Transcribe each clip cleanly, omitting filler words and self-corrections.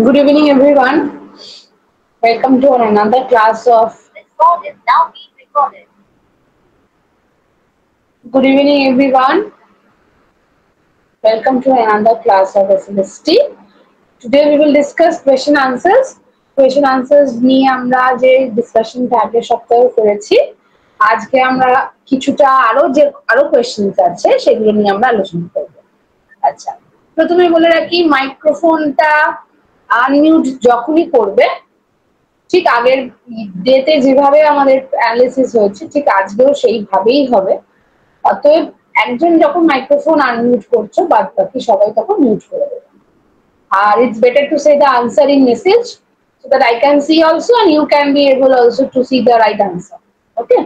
Good evening, everyone. Welcome to another class of. This call is now being recorded. Good evening, everyone. Welcome to another class of SLST. Today we will discuss question answers. Question answers নিয়ে আমরা যে ডিসকাশনটা আগের সপ্তাহে করেছি, আজকে আমরা কিছুটা আরো কোয়েশ্চেনস আছে সেগুলো নিয়ে আমরা আলোচনা করব। আচ্ছা, প্রথমে বলে রাখি মাইক্রোফোনটা আনমিউট যখনই করবে, ঠিক আগের ডেতে যেভাবে আমাদের অ্যানালিসিস হয়েছে ঠিক আজকেও সেইভাবেই হবে। অতএব একজন যখন মাইক্রোফোন আনমিউট করছো বাদ বাকি সবাই তখন মিউট করে দেবে। আর it's better to say the answer in message so that I can see also and you can be able also to see the right answer. Okay?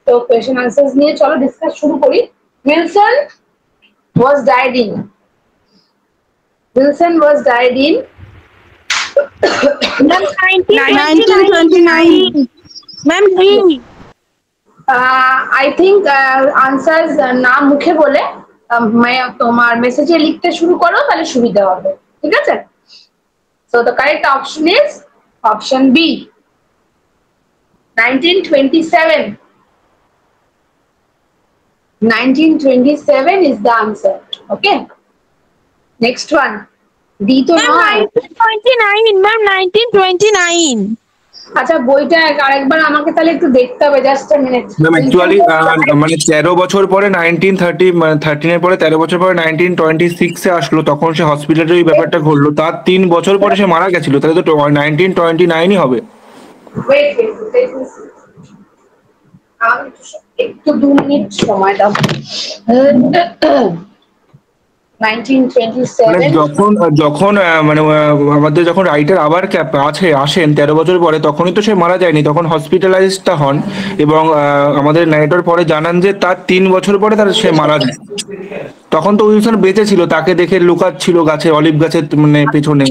তো question answers নিয়ে চলো ডিসকাস শুরু করি। Wilson was died in. Wilson was died in 1929. Ma'am, I think answers নাম মুখে বলে তোমার মেসেজে লিখতে শুরু করো তাহলে সুবিধা হবে, ঠিক আছে? So the correct option is option B, 1927. 1927 is the answer. Okay, next one. D to ma'am, 1929, ma'am, 1929. আচ্ছা, বইটা আরেকবার আমাকে তাহলে একটু দেখতে হবে, just a minute. Ma'am actually মানে 13 বছর পরে 1913 এর পরে 13 বছর পরে 1926 এ আসলো, তখন সে হসপিটালে ওই ব্যাপারটা ঘটলো, তার 3 বছর পরে সে মারা গেছিল, তাহলে তো 1929ই হবে। ওয়েট একটু 2 মিনিট সময় দাও। 1927 যখন মানে আমাদের যখন রাইটার আবার আসেন 13 বছর পরে, তখনই তো সে মারা যায়নি, তখন হসপিটালাইজডটা হন এবং আমাদের নাইটার পরে জানান যে তার 3 বছর পরে সে মারা যায়। তখন তো উইলসন বেঁচে ছিল, তাকে দেখে লুকাচ্ছিল গাছে, অলিভ গাছের মানে পেছনে।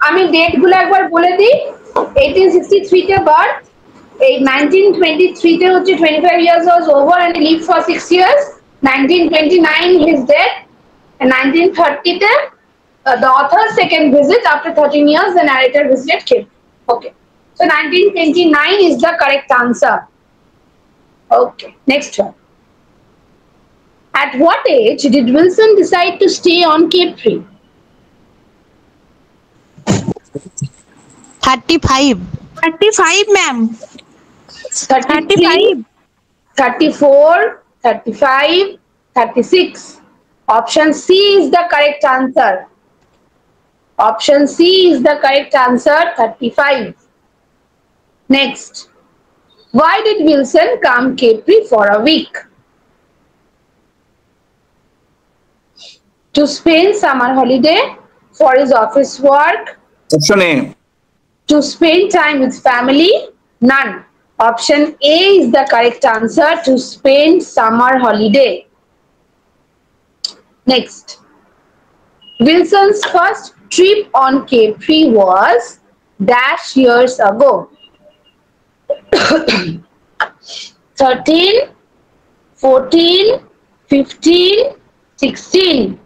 আমি ডেট গুলো একবার বলে দিই। 1863 তে বার্থ, এই 1923 তে হচ্ছে 25 years was over and he lived for 6 years. 1929 his death, and 1930 তে the author's second visit after 13 years the narrator visited Cape. Okay, so 1929 is the correct answer. Okay, next one. At what age did Wilson decide to stay on Cape Tree? 35. 35, ma'am. 35, 34, 35, 36. Option C is the correct answer. Option C is the correct answer, 35. Next. Why did Wilson come Cape Tree for a week? To spend summer holiday, for his office work. Option A. To spend time with family? None. Option A is the correct answer, to spend summer holiday. Next. Wilson's first trip on Cape Tree was dash years ago. 13, 14, 15, 16.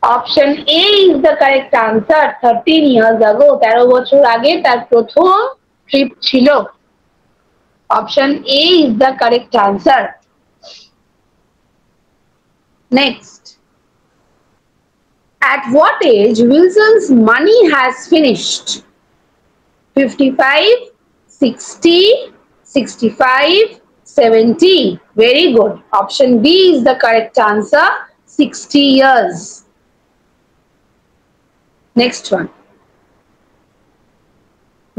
Option A is the correct answer, 13 years ago. 13 বছর আগে তার প্রথম trip ছিল। Option A is the correct answer. Next. At what age Wilson's money has finished? 55, 60, 65, 70. Very good. Option B is the correct answer, 60 years. Next one.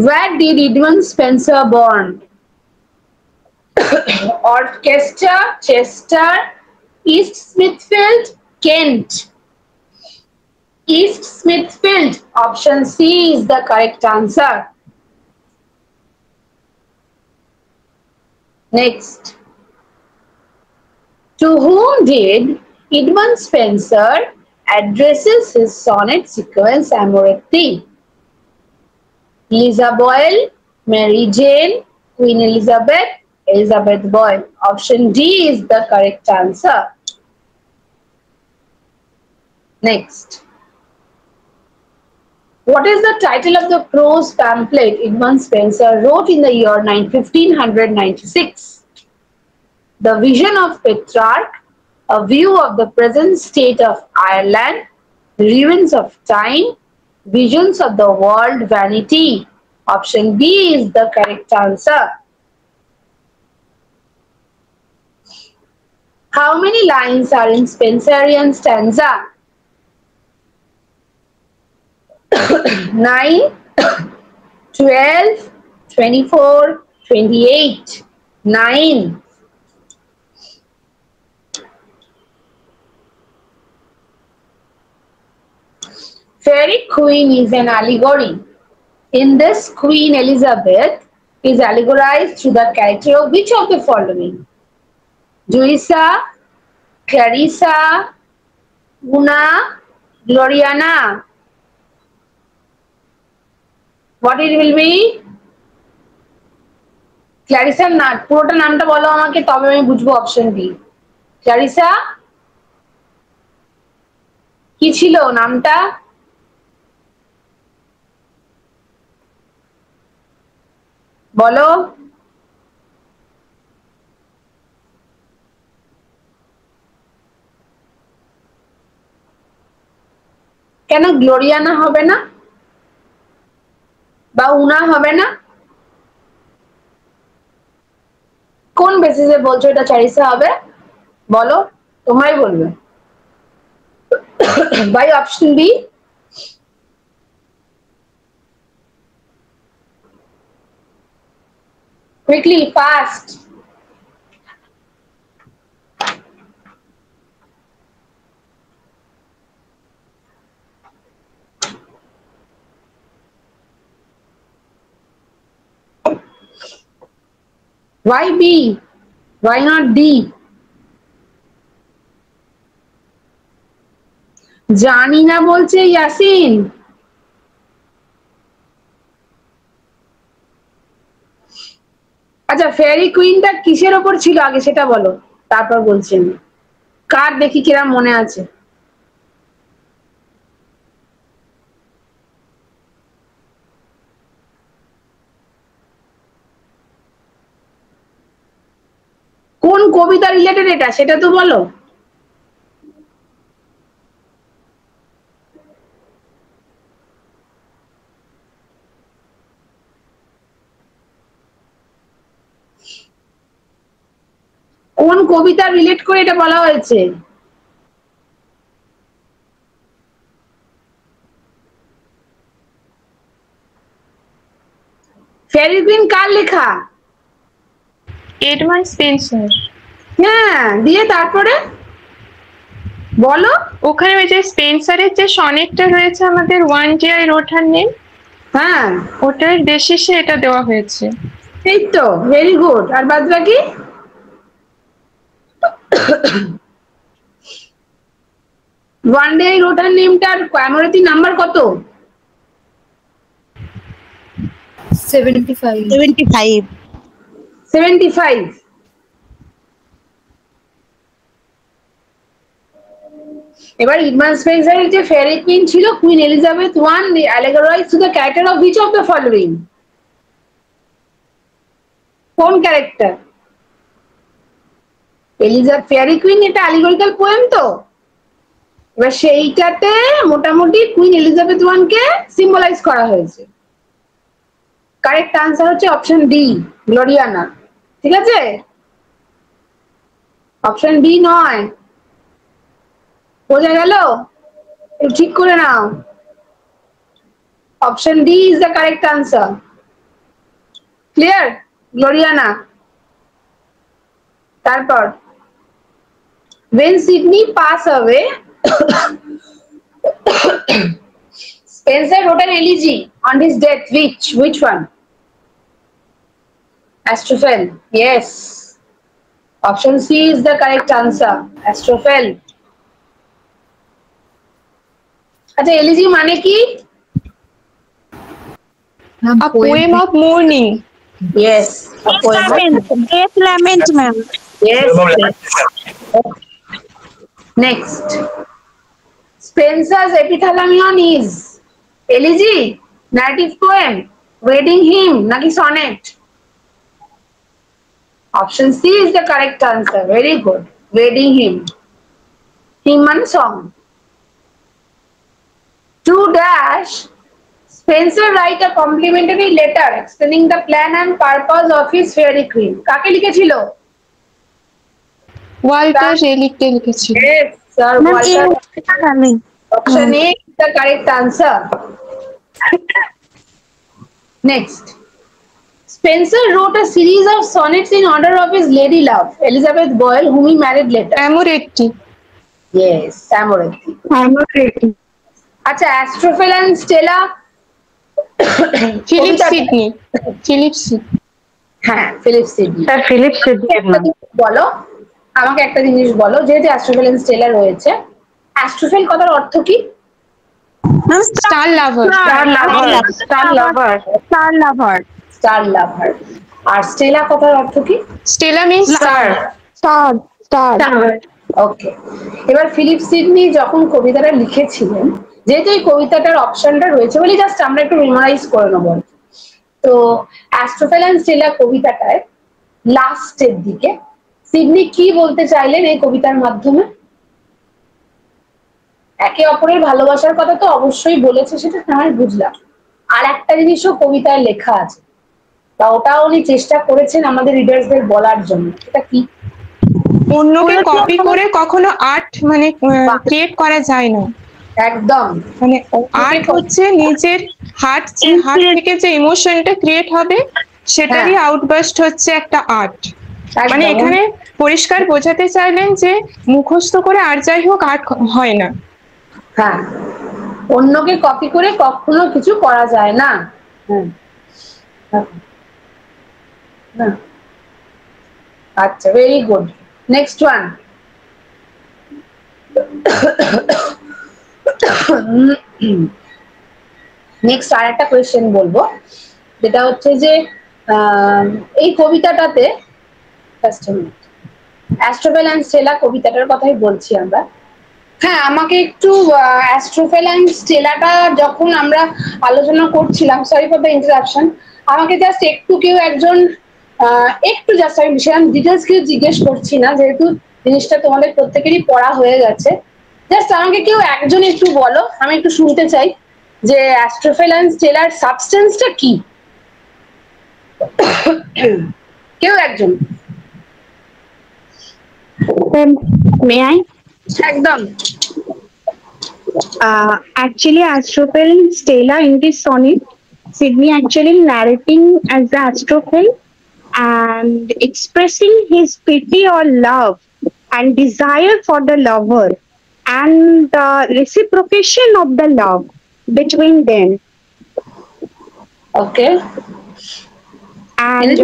Where did Edmund Spenser born? Orchester, Chester, East Smithfield, Kent. East Smithfield. Option C is the correct answer. Next. To whom did Edmund Spenser addresses his sonnet sequence Amoretti? Lisa Boyle, Mary Jane, Queen Elizabeth, Elizabeth Boyle. Option D is the correct answer. Next. What is the title of the prose pamphlet Edmund Spenser wrote in the year 1596? The Vision of Petrarch, A View of the Present State of Ireland, Ruins of Time, Visions of the World, Vanity. Option B is the correct answer. How many lines are in Spenserian stanza? 9, 12, 24, 28. 9. Fairy Queen is an allegory. In this, Queen Elizabeth is allegorized through the character of which of the following? Juisa, Clarissa, Una, Gloriana. What it will be? Clarissa না পুরোটা নামটা বলো আমাকে তবে আমি বুঝবো option B Clarissa কি ছিল নামটা বলো কেন গ্লোরিয়ানা হবে না বা উনা হবে না কোন বেসিসে বলছো এটা চারিসা হবে বলো তোমরাই বলবে by option B quickly fast why B why not D জানি না বলছে ইয়াসিন আচ্ছা ফেয়ারি কুইনটা কিসের উপর ছিল আগে সেটা বলো তারপর বলছেন কার দেখি কিরম মনে আছে কোন কবিতা রিলেটেড এটা সেটা তো বলো কোন কবিতা রিলেট করে এটা বলা হয়েছে ফেয়ারি কুইন কার লেখা এডমান্ড স্পেন্সার হ্যাঁ দিয়ে তারপরে বলো ওখানে ওই যে স্পেন্সারের যে সনেটটা রয়েছে আমাদের one day I রোট her name হ্যাঁ ওটার বেসিসে এটা দেওয়া হয়েছে এই তো ভেরি গুড আর বাদ বাকি ওয়ান ডে রোটার নেমটার কমেমোরেটিভ নাম্বার কত 75 75 এবার এডমান্ড স্পেন্সারের যে ফেয়ারি কুইন ছিল Queen Elizabeth one allegorize to the character of which of the following কোন ক্যারেক্টার এলিজাবেথ ফেয়ারি কুইন এটা অ্যালিগরিক্যাল পোয়েম তো এবার সেইটাতে মোটামুটি কুইন এলিজাবেথ ওয়ান কে সিম্বলাইজ করা হয়েছে কারেক্ট আনসার হচ্ছে অপশন ডি গ্লোরিয়ানা ঠিক আছে অপশন ডি নয় বোঝা গেল ঠিক করে নাও option D is the correct answer clear গ্লোরিয়ানা তারপর when Sydney pass away Spenser wrote an elegy on his death which one Astrophel yes option C is the correct answer Astrophel আচ্ছা elegy মানে কি a poem of mourning Yes. A poem. Death lament, ma'am. Yes. Yes. Okay. Next. Spenser's Epithalamion is elegy, narrative poem, wedding hymn, naki sonnet. Option C is the correct answer. Very good. Wedding hymn. Hymn and song. 2 dash. Spencer write a complimentary letter explaining the plan and purpose of his fairy queen. কাকে লিখেছিল? Walter রেলিককে লিখেছিল। Yes, sir. Ma'am, Walter. A. Option A is the correct answer. Next. Spencer wrote a series of sonnets in honor of his lady love, Elizabeth Boyle, whom he married later. Amoretti. Yes, Amoretti. Amoretti. আচ্ছা, Astrophel and Stella. Philip কবিতাটা- Sidney. Philip Sidney. হ্যাঁ, Philip Sidney. Sir, Philip Sidney, একটা ma'am. জিনিস বলো, আমাকে একটা জিনিস বলো, যেহেতু অ্যাস্ট্রোফেল এন্ড স্টেলা রয়েছে, অ্যাস্ট্রোফেল কথার অর্থ কি? Ma'am, star lover. Star lover. Star lover. Star lover. Star lover. আর স্টেলা কথার অর্থ কি? Stella means star. Star. Star. Okay, এবার ফিলিপ সিডনি যখন কবিতাটা লিখেছিলেন, যেহেতু এই কবিতাটার অপশনটা রয়েছে বলে জাস্ট আমরা একটু মেমোরাইজ করে নেবো। তো অ্যাস্ট্রোফেল এন্ড স্টেলা কবিতাটায় লাস্টের দিকে সিডনি কি বলতে চাইলেন এই কবিতার মাধ্যমে? একে অপরের ভালোবাসার কথা তো অবশ্যই বলেছে, সেটা আমি বুঝলাম। আর একটা জিনিসও কবিতায় লেখা আছে, বা ওটাও উনি চেষ্টা করেছেন আমাদের রিডার্সদের বলার জন্য। সেটা কি? অন্যকে কপি করে কখনো আর্ট মানে ক্রিয়েট করা যায় না। একদম। মানে আর্ট হচ্ছে নিজের হার্ট থেকে যে ইমোশনটা ক্রিয়েট হবে সেটারই আউটবার্স্ট হচ্ছে একটা আর্ট। মানে একদম। এখানে পরিষ্কার বোঝাতে চাইলেন যে মুখস্থ করে আর যাই হোক আর্ট হয় না। হ্যাঁ, অন্যকে কপি করে কখনো কিছু করা যায় না। না। আচ্ছা, very good. Next one. Next আর একটা কোয়েশ্চেন বলবো, যেটা হচ্ছে যে এই কবিতাটাতে অ্যাস্ট্রোফেল অ্যান্ড স্টেলা কবিতাটার কথাই বলছি আমরা। হ্যাঁ, আমাকে একটু অ্যাস্ট্রোফেল অ্যান্ড স্টেলাটা যখন আমরা আলোচনা করছিলাম, সরি ফর দ্য ইন্টারাপশন, আমাকে জাস্ট একটু কেউ একজন একটু জাস্ট, আমি সেরকম ডিটেলস কেউ জিজ্ঞেস করছি না, যেহেতু জিনিসটা তোমাদের প্রত্যেকেরই পড়া হয়ে গেছে। জাস্ট আমাকে কেউ একজন একটু বলো, আমি একটু শুনতে চাই যে অ্যাস্ট্রোফেল অ্যান্ড স্টেলার সাবস্টেন্সটা কি? কেউ একজন। May I? একদম। Actually, Astrophel and Stella in this sonnet, Sidney actually narrating as the Astrophel and expressing his pity or love and desire for the lover and the reciprocation of the love between them. Okay. And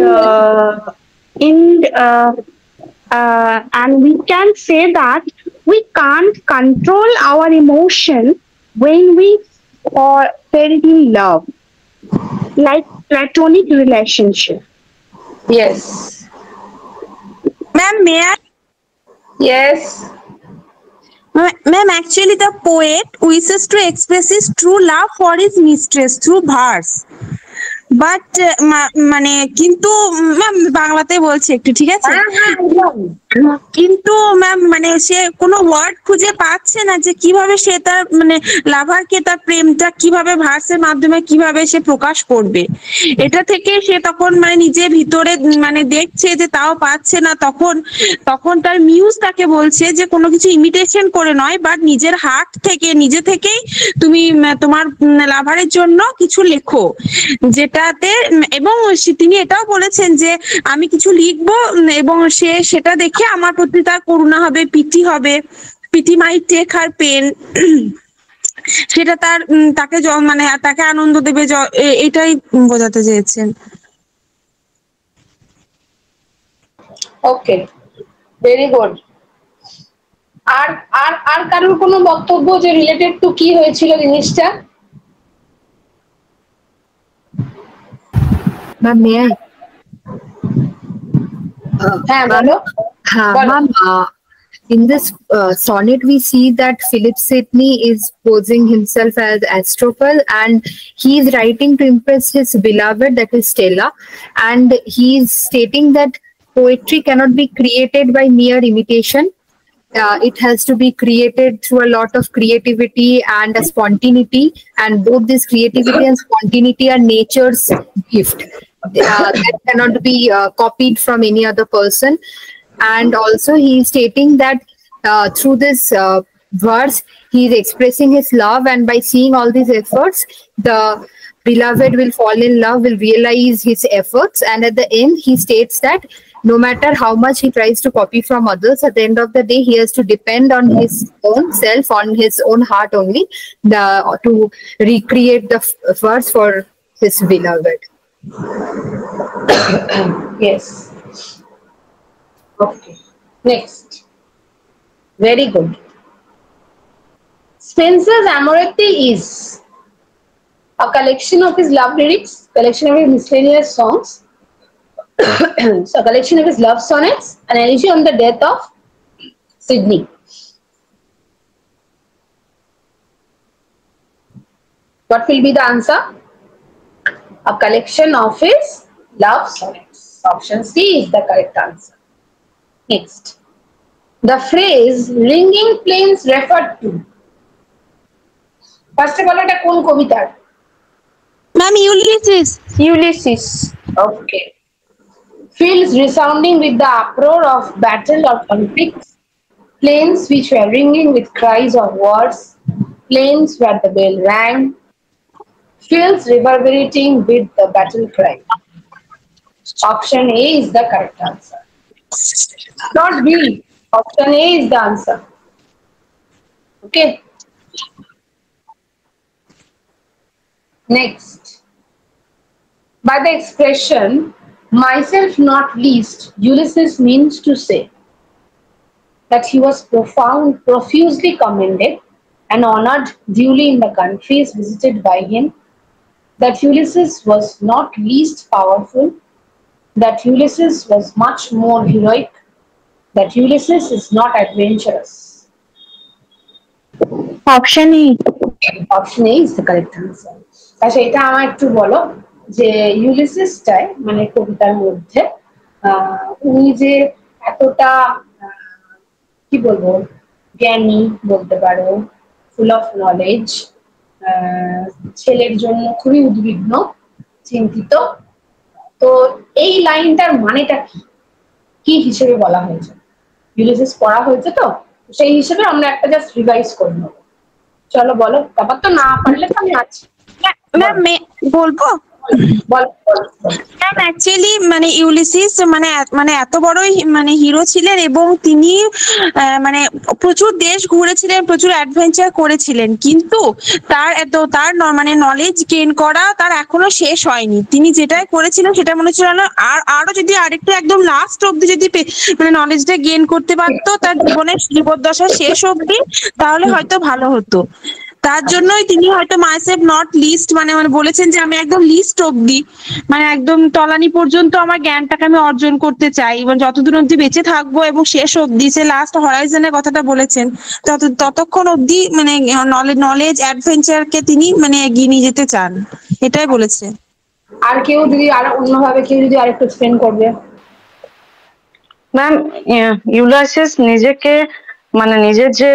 and we can say that we can't control our emotion when we fell in love, like platonic relationship. Yes. Ma'am, may I? Yes. Ma'am, actually the poet wishes to express his true love for his mistress through verse. But মানে কিন্তু ma'am বাংলাতে বলছি একটু, ঠিক আছে? কিন্তু ma'am মানে সে কোনো ওয়ার্ড খুঁজে পাচ্ছে না যে কিভাবে সে তার মানে লাভারকে তার প্রেমটা কিভাবে ভার্সের মাধ্যমে কিভাবে সে প্রকাশ করবে। এটা থেকে সে তখন মানে নিজের ভিতরে মানে দেখছে যে তাও পাচ্ছে না, তখন তার মিউজ তাকে বলছে যে কোনো কিছু ইমিটেশন করে নয়, বাট নিজের হার্ট থেকে নিজে থেকেই তুমি তোমার লাভারের জন্য কিছু লেখো, যেটাতে এবং তিনি এটাও বলেছেন যে আমি কিছু লিখবো এবং সে সেটা দেখে আমার প্রতি তার করুণা হবে, পিটি মাই টেক হার পেন, সেটা তার তাকে মানে তাকে আনন্দ দেবে, এটাই বোঝাতে চেয়েছেন। ওকে, ভেরি গুড। আর আর আর কারোর কোনো বক্তব্য যে রিলেটেড টু কি হয়েছিল জিনিসটা? Ma'am, may I? হ্যাঁ Ma'am, বলো বলো। ma'am, in this sonnet, we see that Philip Sidney is posing himself as Astrophel, and he is writing to impress his beloved, that is Stella, and he is stating that poetry cannot be created by mere imitation. It has to be created through a lot of creativity and a spontaneity, and both this creativity and spontaneity are nature's gift. That cannot be copied from any other person. And also he is stating that through this verse he is expressing his love, and by seeing all these efforts, the beloved will fall in love, will realize his efforts, and at the end he states that no matter how much he tries to copy from others, at the end of the day he has to depend on his own self, on his own heart only, to recreate the verse for his beloved. Yes. Okay. Next. Very good. Spenser's Amoretti is a collection of his love lyrics, collection of his miscellaneous songs, so a collection of his love sonnets, an elegy on the death of Sidney. What will be the answer? A collection of his love sonnets. Option C is the correct answer. Next. The phrase ringing plains referred to. First of all, এটা কোন কবিতার? Ma'am Ulysses. Ulysses. Okay. Fields resounding with the uproar of battle or conflicts, plains which were ringing with cries of wars, plains where the bell rang, fields reverberating with the battle cry. Option A is the correct answer. Not B. Option A is the answer. Okay. Next. By the expression myself not least, Ulysses means to say that he was profusely commended and honored duly in the countries visited by him, that Ulysses was not least powerful, that Ulysses was much more heroic, that Ulysses is not adventurous. Option E. Option A is the correct answer. আচ্ছা এটা আমার একটু বলো যে ইউলিসিসটায় মানে কবিতার মধ্যে উনি যে এতটা কি বলবো জ্ঞানী বলতে পারো, ফুল অফ নলেজ, ছেলের জন্য খুবই উদ্বিগ্ন, চিন্তিত, তো এই লাইনটার মানেটা কি কি হিসেবে বলা হয়েছে? ইউলিসিস পড়া হয়েছে তো সেই হিসেবে আমরা একটা জাস্ট রিভাইজ করে নেবো। চলো বলো, তারপর তো না পারলে তো আমি আছি। ম্যাম বলবো? ম্যাম অ্যাকচুয়ালি মানে ইউলিসিস মানে এত বড় মানে হিরো ছিলেন এবং তিনি মানে প্রচুর দেশ ঘুরেছিলেন, প্রচুর অ্যাডভেঞ্চার করেছিলেন, কিন্তু তার মানে নলেজ গেইন করা তার এখনো শেষ হয়নি। তিনি যেটাই করেছিলেন সেটা মনে হচ্ছিল না আরো যদি আরেকটু একদম লাস্ট অব্দি যদি মানে নলেজটা গেইন করতে পারতো তার জীবনের জীবদ্দশা শেষ অব্দি, তাহলে হয়তো ভালো হতো। তার জন্যই তিনি হয়তো মাইসেলফ নট লিস্ট মানে বলেছেন যে আমি একদম লিস্ট অব্দি মানে একদম তলানি পর্যন্ত আমার জ্ঞানটাকে আমি অর্জন করতে চাই এবং যতদূর অব্দি বেঁচে থাকবো এবং শেষ অব্দি সে লাস্ট হরাইজনের কথাটা বলেছেন ততক্ষণ অব্দি মানে নলেজ অ্যাডভেঞ্চারকে তিনি মানে এগিয়ে নিয়ে যেতে চান, এটাই বলেছে। আর কেউ যদি আর অন্যভাবে কেউ যদি আরেকটু এক্সপ্লেন করবে। ম্যাম ইউলিসিস নিজেকে মানে নিজের যে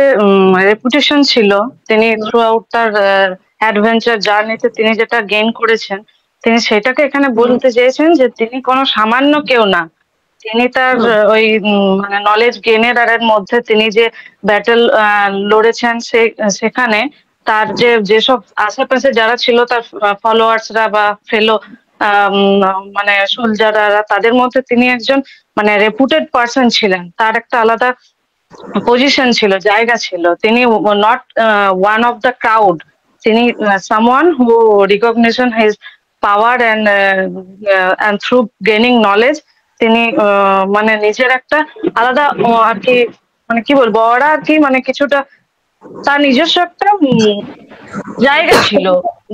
রেপুটেশন ছিল তিনি থ্রু আউট তার অ্যাডভেঞ্চার জার্নিতে তিনি যেটা গেইন করেছেন তিনি সেটাকে এখানে বলতে চেয়েছেন যে তিনি কোনো সামান্য কেউ না, তিনি তার ওই মানে নলেজ গেইনের এর মধ্যে তিনি যে ব্যাটেল লড়েছেন সেখানে তার যেসব আশেপাশে যারা ছিল তার ফলোয়ার্সরা বা ফেলো মানে সোলজাররা তাদের মধ্যে তিনি একজন মানে রেপুটেড পার্সন ছিলেন, তার একটা আলাদা পজিশন ছিল, জায়গা ছিল। তিনি not one of the crowd, তিনি someone who recognition his power and through gaining knowledge তিনি মানে নিজের একটা আলাদা আর কি মানে কি বলবো ওরা আর কি মানে কিছুটা তার নিজস্ব একটা জায়গা ছিল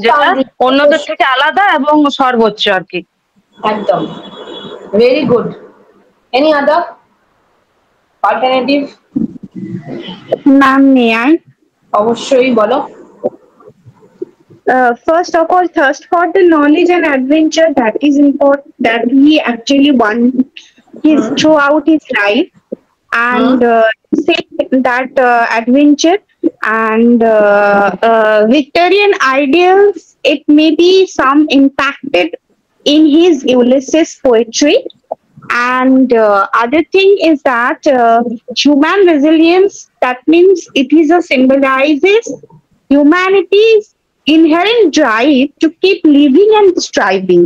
যেটা অন্যদের থেকে আলাদা এবং সর্বোচ্চ আর কি। একদম very good. Any other alternative? Ma'am, may I? অবশ্যই বলো। First of all, thirst for the knowledge and adventure, that is important, that he actually won his throughout his life, and say that adventure and Victorian ideals, it may be some impacted in his Ulysses poetry. And other thing is that human resilience, that means it is a symbolizes humanity's inherent drive to keep living and striving,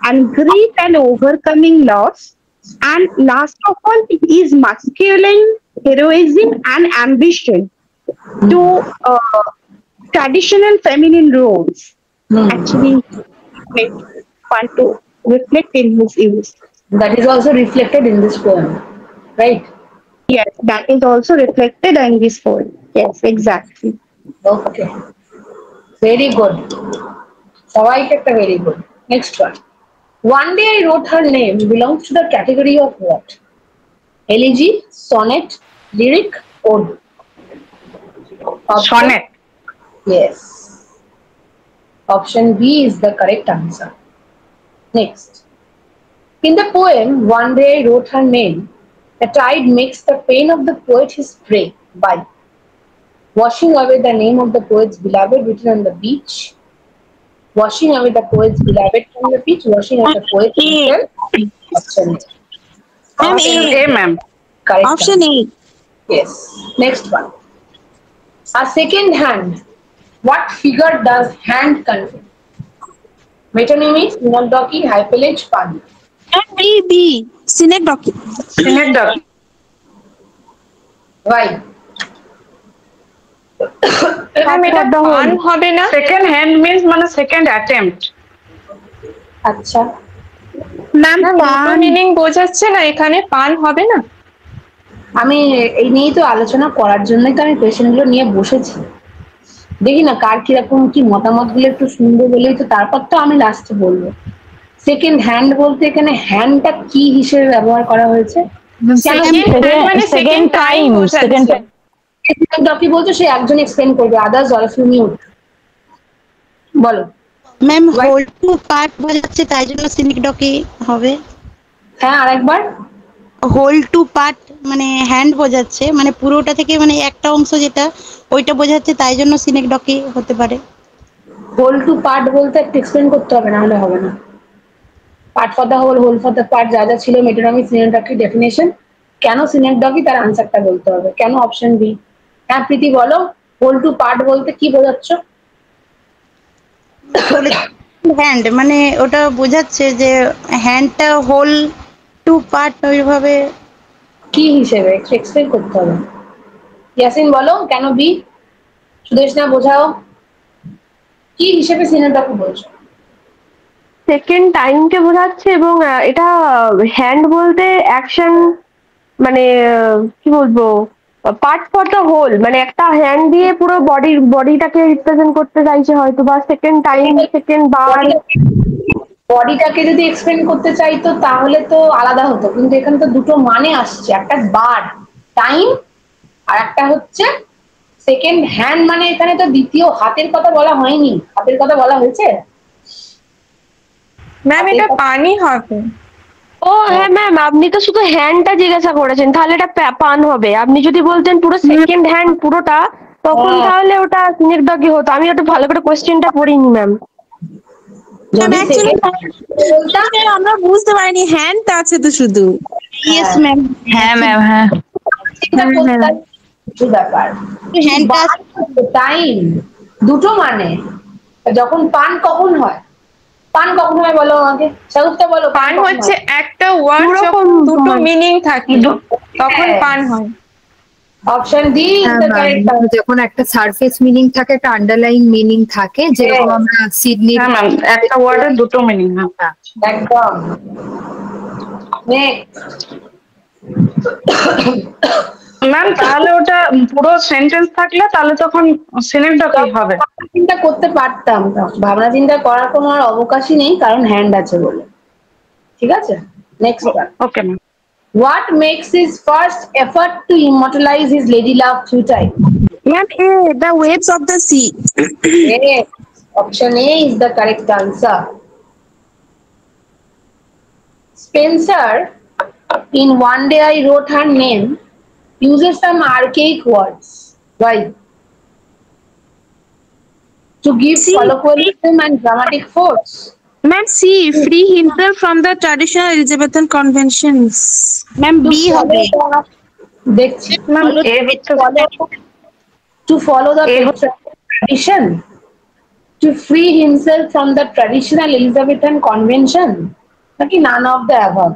and grief and overcoming loss. And last of all, it is masculine heroism and ambition to traditional feminine roles. Actually, want to reflect in his use. That is also reflected in this poem, right? Yes, that is also reflected in this poem. Yes, exactly. Okay, very good. সবাইকে একটা very good. Next one. One day I wrote her name belongs to the category of what? Elegy, sonnet, lyric, ode. Sonnet. Yes. Option B is the correct answer. Next. In the poem, One Day I Wrote Her Name, the tide makes the pain of the poet his prey by washing away the name of the poet's beloved written on the beach, washing away the poet's beloved from the beach, washing away the poet's written. Option A. A, ma'am. Correct. Option A. Yes. Next one. A second hand. What figure does hand contain? Metonymy, synecdoche, hypallage, pun. And B. Synecdoche. Synecdoche. Why? Ma'am এটা পান হবে না? Second hand means মানে second attempt. আচ্ছা, Ma'am, pan. Meaning বোঝাচ্ছে না, এখানে পান হবে না? আমি এই নিয়েই তো আলোচনা করার জন্যই তো আমি কোয়েশ্চেনগুলো নিয়ে বসেছি। দেখি না কার কিরকম কি মতামত গুলো একটু শুনবো বলেই তো, তারপর তো আমি লাস্টে বলবো। সেকেন্ড হ্যান্ড বলতে এখানে হ্যান্ডটা কি হিসেবে ব্যবহার করা হয়েছে? মানে সেকেন্ড টাইম বোঝাচ্ছে। ডকি বলছো সে একজন এক্সপ্লেন করবে, others all of you mute. বলো ম্যাম, হোল টু পার্ট বোঝাচ্ছে তাই জন্য সিনিকডকি হবে। হ্যাঁ আরেকবার। হোল টু পার্ট মানে হ্যান্ড বোঝাচ্ছে, মানে পুরোটা থেকে মানে একটা অংশ যেটা ওইটা বোঝাচ্ছে তাই জন্য সিনিকডকি হতে পারে। হোল টু পার্ট বলতে একটু এক্সপ্লেন করতে হবে, না হলে হবে না। Part for the whole for the part যা যা ছিল মেটোনমি সিনেকডকি ডেফিনেশন, কেন সিনেকডকি তার আনসারটা বলতে হবে। কেন অপশন বি? হ্যাঁ প্রীতি বলো, হোল টু পার্ট বলতে কি বোঝাচ্ছ? হ্যান্ড মানে ওটা বোঝাচ্ছে যে হ্যান্ডটা হোল টু পার্ট ওইভাবে কি হিসেবে এক্সপ্লেন করতে হবে। ইয়াসিন বলো কেন বি? সুদেশনা বোঝাও কি হিসেবে সিনেকডকি বলছো? সেকেন্ড টাইমকে বোঝাচ্ছে, এবং এটা হ্যান্ড বলতে অ্যাকশন, মানে কি বলবো, পার্ট ফর দ্য হোল, মানে একটা হ্যান্ড দিয়ে পুরো বডিটাকে রিপ্রেজেন্ট করতে চাইছে হয়তো, বা সেকেন্ড টাইম, সেকেন্ড বার। বডিটাকে যদি এক্সপ্লেন করতে চাইতো তাহলে তো আলাদা হতো, কিন্তু এখানে তো দুটো মানে আসছে, একটা বার টাইম আর একটা হচ্ছে সেকেন্ড হ্যান্ড। মানে এখানে তো দ্বিতীয় হাতের কথা বলা হয়নি, হাতের কথা বলা হয়েছে। ম্যাম এটা পানি হবে। ও হ্যাঁ ম্যাম, আপনি তো শুধু হ্যান্ডটা জিজ্ঞাসা করেছেন, তাহলে এটা পান হবে। আপনি যদি বলতেন পুরো সেকেন্ড হ্যান্ড পুরোটা, তখন তাহলে ওটা সিনেকডকি হতো। আমি ওটা ভালো করে কোশ্চেনটা পড়িনি ম্যাম। আমরা বুঝতে পারিনি, হ্যান্ডটা আছে তো শুধু। Yes ma'am. হ্যাঁ ম্যাম, হ্যাঁ। ব্যাপার হ্যান্ডটা টাইম দুটো মানে। যখন পান কখন হয়, পান কখন হয় বলো আমাকে, শাগুফতা বলো। পান হচ্ছে একটা ওয়ার্ড যখন দুটো মিনিং থাকে তখন পান হয়। অপশন ডি যখন একটা সারফেস মিনিং থাকে, একটা আন্ডারলাইন মিনিং থাকে, যেরকম আমরা সিডনি একটা ওয়ার্ডের দুটো মিনিং। একদম। ম্যাম তাহলে ওটা পুরো সেন্টেন্স থাকলে তাহলে তখন সিনেকডকি হবে। চিন্তা করতে পারতাম, ভাবনা চিন্তা করার কোনো আর অবকাশই নেই, কারণ হ্যান্ড আছে বলে। ঠিক আছে, next okay ma'am. What makes his first effort to immortalize his lady love through time? Ma'am, A, the waves of the sea. Yes. Option A is the correct answer. Spencer, in One Day I Wrote Her Name, uses some archaic words. Why? To give See, colloquialism and dramatic force. Ma'am, C, free himself from the traditional Elizabethan conventions. Ma'am B হবে দেখছি ma'am এ হচ্ছে to follow the patriarchal tradition, to free himself from the traditional Elizabethan convention, নাকি none of the above?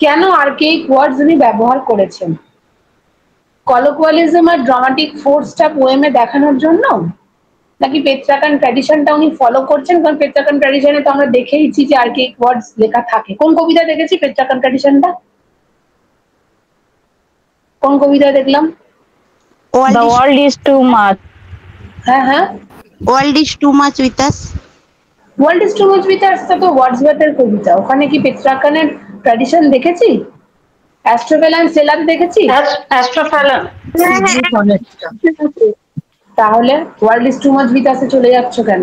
কেন archaic words উনি ব্যবহার করেছেন? colloquialism আর dramatic forceটা পোয়েমে দেখানোর জন্য, নাকি পেট্রাকান ট্র্যাডিশনটা উনি ফলো করছেন? কারণ পেট্রাকান ট্র্যাডিশনে তো আমরা দেখেইছি যে archaic words লেখা থাকে। কোন কবিতা দেখেছি পেট্রাকান ট্র্যাডিশনটা? কোন কবিতা দেখলাম? The world is too much. হ্যাঁ হ্যাঁ, world is too much with us. World is too much with us তো ওয়ার্ডসওয়ার্থের কবিতা। ওখানে কি পেট্রাকানের ট্র্যাডিশন দেখেছি? অ্যাস্ট্রোফেল অ্যান্ড সেলার দেখেছি? অ্যাস্ট্রোফেলান তাহলে world is too much with আসে চলে যাচ্ছ কেন?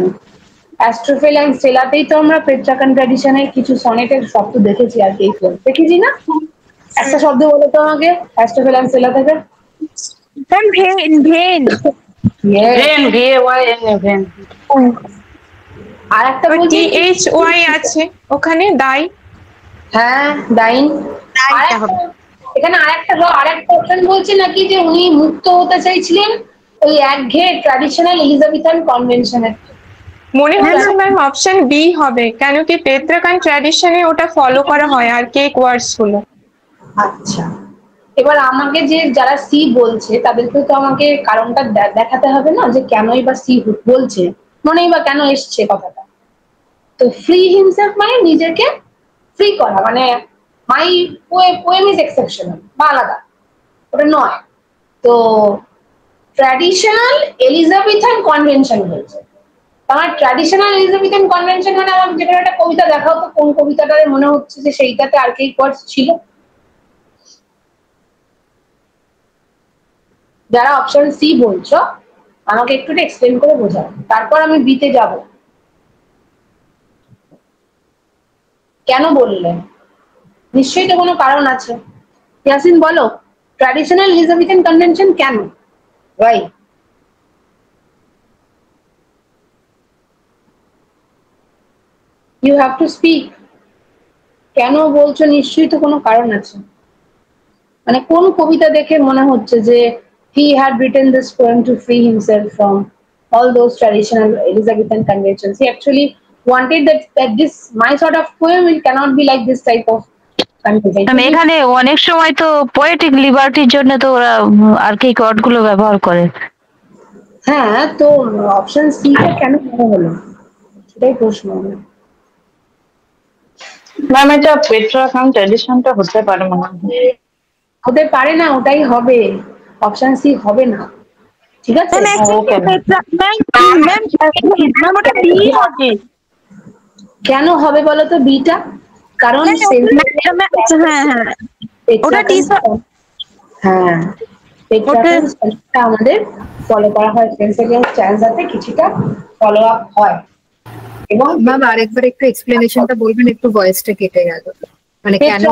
অ্যাস্ট্রোফেল অ্যান্ড সেলাতেই তো আমরা পেট্রাকান ট্র্যাডিশনের কিছু সনেটের শব্দ দেখেছি আর কি, দেখেছি না? একটা শব্দ বলো তো আমাকে অ্যাস্ট্রোফেল অ্যান্ড সেলা থেকে। Ma'am, vein, vein. Yes. Vein VAYN vein আর একটা বলছি THY আছে ওখানে দাই। হ্যাঁ ডাইন। এখানে আরেকটা অপশন বলছে নাকি যে উনি মুক্ত হতে চাইছিলেন ওই একঘেয়ে ট্র্যাডিশনাল এলিজাবেথান কনভেনশনের। মনে হচ্ছে ম্যাম অপশন বি হবে, কেন কি পেট্রাকান ট্র্যাডিশনে ওটা ফলো করা হয় আর কেক ওয়ার্ডস গুলো। আচ্ছা, এবার আমাকে যে যারা সি বলছে তাদেরকে তো আমাকে কারণটা দেখাতে হবে না, যে কেনই বা সি বলছে, মনেই বা কেন এসছে কথাটা। তো ফ্রি হিমসেলফ মানে নিজেকে ফ্রি করা, মানে মাই পোয়েম ইজ এক্সেপশনাল বা আলাদা, ওটা নয়। তো ট্র্যাডিশনাল এলিজাবেথান কনভেনশন বলছে। আমার ট্র্যাডিশনাল এলিজাবেথান কনভেনশন মানে আমার যেখানে একটা কবিতা দেখাও তো কোন কবিতাটাতে মনে হচ্ছে যে সেইটাতে আর্কেইক ওয়ার্ডস ছিল। যারা অপশন সি বলছো আমাকে একটু এক্সপ্লেন করে বোঝাও, তারপর আমি বিতে যাব। কেন বললেন? নিশ্চয়ই তো কোনো কারণ আছে। ইয়াসিন বলো, ট্র্যাডিশনাল এলিজাবেথান কনভেনশন কেন? Why? You have to speak. কেন বলছো? নিশ্চয়ই তো কোনো কারণ আছে। মানে কোন কবিতা দেখে মনে হচ্ছে যে he had written this poem to free himself from all those traditional Elizabethan conventions. He actually wanted that this my sort of poem it cannot be like this type of conversation. এখানে অনেক সময় তো poetic লিবার্টির জন্য তো ওরা আর্কেইক word গুলো ব্যবহার করে। হ্যাঁ, তো অপশন সি টা কেন মনে হলো সেটাই প্রশ্ন। ম্যাম এটা পেট্রাকান ট্র্যাডিশনটা হতে পারে মনে হয়। হতে পারে না, ওটাই হবে। অপশন সি হবে না, ঠিক আছে? কেন হবে বলো তো বিটা? কারণ হ্যাঁ আমাদের ফলো করা হয়, সেন্সেরিয়াল স্ট্যান্ডাতে কিছুটা ফলো আপ হয়। এবং ম্যাম আরেকবার একটু এক্সপ্লেনেশনটা বলবেন, একটু ভয়েসটা কেটে গেল, মানে কেন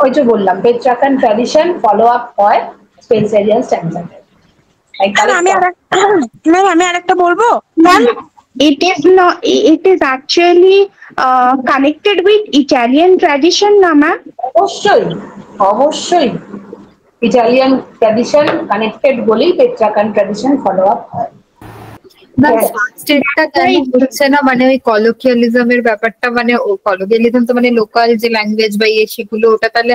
ওই যে বললাম পেট্রাকান ট্র্যাডিশন ফলো আপ হয় স্পেন্সারিয়ান স্ট্যান্ডাতে। আমি আরেকটা বলবো। It is actually connected with Italian tradition, na ma'am? অবশ্যই অবশ্যই ইটালিয়ান ট্র্যাডিশন কানেক্টেড বলেই পেট্রাকান ট্র্যাডিশন ফলো আপ হয়। স্টেটটা কেন হচ্ছে না, মানে ওই কলোকিয়ালিজমের ব্যাপারটা, মানে কলোকিয়ালিজম তো মানে লোকাল যে ল্যাঙ্গুয়েজ বা ইয়ে সেগুলো, ওটা তাহলে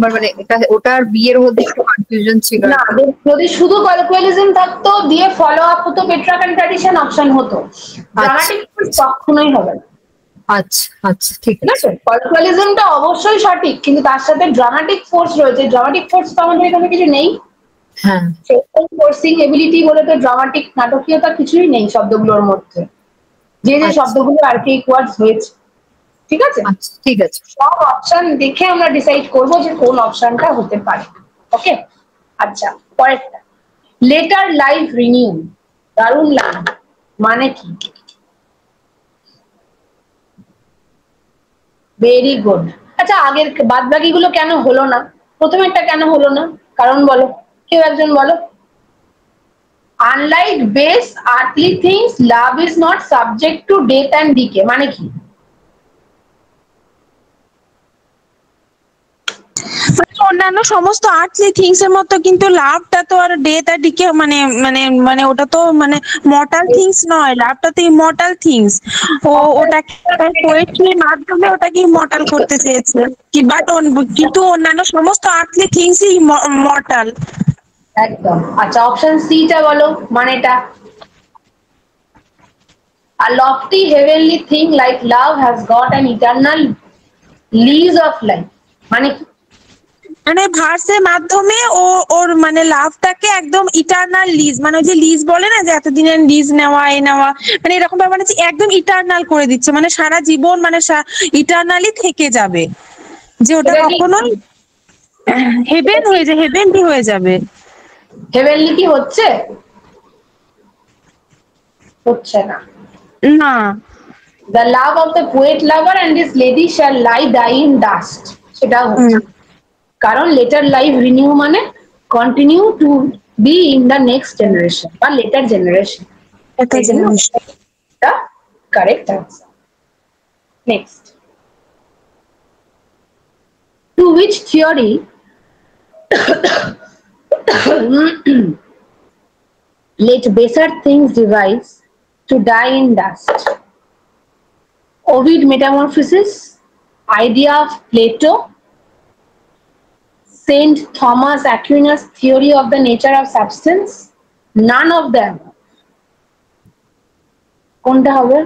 মানে ওটার বিয়ের মধ্যে একটু কনফিউশন ছিল না। যদি শুধু কলোকিয়ালিজম থাকতো দিয়ে ফলো আপ হতো পেট্রাকান ট্র্যাডিশন অপশন হতো, ড্রামাটিক ফোর্স কখনোই হবে না। আচ্ছা আচ্ছা ঠিক আছে, কলোকিয়ালিজমটা অবশ্যই সঠিক, কিন্তু তার সাথে ড্রামাটিক ফোর্স রয়েছে। ড্রামাটিক ফোর্স তো আমাদের এখানে কিছু নেই। হ্যাঁ, ফোর্সিং এবিলিটি বলে তো ড্রামাটিক নাটকীয়তা কিছুই নেই শব্দগুলোর মধ্যে, যে যে শব্দগুলো আর্কেইক ওয়ার্ডস হয়েছে। ঠিক আছে? আচ্ছা ঠিক আছে। সব অপশন দেখে আমরা ডিসাইড করব যে কোন অপশনটা হতে পারে। ওকে, আচ্ছা পরেরটা, লেটার লাইফ রিনিউ, দারুণ লাইন, মানে কি? Very good. আচ্ছা আগের বাদ বাকি গুলো কেন হলো না? প্রথমেরটা কেন হলো না? কারণ বলো, কেউ একজন বলো। Unlike base earthly things, love is not subject to death and decay, মানে কি? অন্যান্য সমস্ত আর্থলি থিংস এর মতো কিন্তু লাভটা তো আর ডেথ আর ডিকে মানে মানে মানে ওটা তো মানে মর্টাল থিংস নয়, লাভটা তো ইমর্টাল থিংস। ওটাকে পোয়েট্রির মাধ্যমে ওটাকে ইমর্টাল করতে চেয়েছে কি, বাট কিন্তু অন্যান্য সমস্ত আর্থলি থিংসই মর্টাল। একদম। আচ্ছা অপশন সি টা বলো মানেটা। A lofty heavenly thing like love has got an eternal lease of life, মানে কি? মানে ভার্সের মাধ্যমে ওর মানে লাভটাকে একদম ইটারনাল লিজ, মানে ওই যে লিজ বলে না যে এতদিনের লিজ নেওয়া এ নেওয়া, মানে এরকম ব্যাপার হচ্ছে একদম ইটারনাল করে দিচ্ছে, মানে সারা জীবন মানে ইটারনালি থেকে যাবে, যে ওটা কখনোই হেভেন হয়ে যায়, হেভেনলি হয়ে যাবে। হেভেনলি কি হচ্ছে? হচ্ছে না। না। The love of the poet lover and his lady shall lie die in dust, সেটা হচ্ছে। কারণ লেটার লাইফ রিনিউ মানে continue to be in the next generation বা later generation. Correct answer. Next, to which theory let baser things devise to die in dust? Ovid Metamorphosis, idea of Plato, Saint Thomas Aquinas theory of the nature of substance, none of them. কোনটা হবে?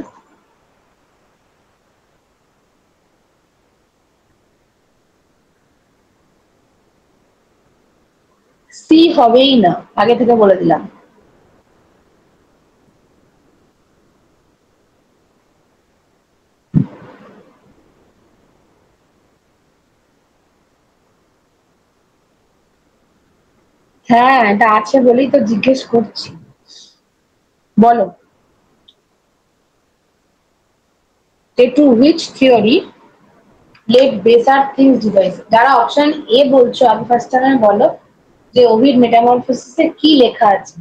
C হবেই না, আগে থেকে বলে দিলাম। হ্যাঁ এটা আছে বলেই তো জিজ্ঞেস করছি, বলো। To which theory let baser things devise? যারা অপশন এ বলছো আগে ফার্স্ট টাইমে বলো যে ওভিড মেটামরফোসিসে কি লেখা আছে?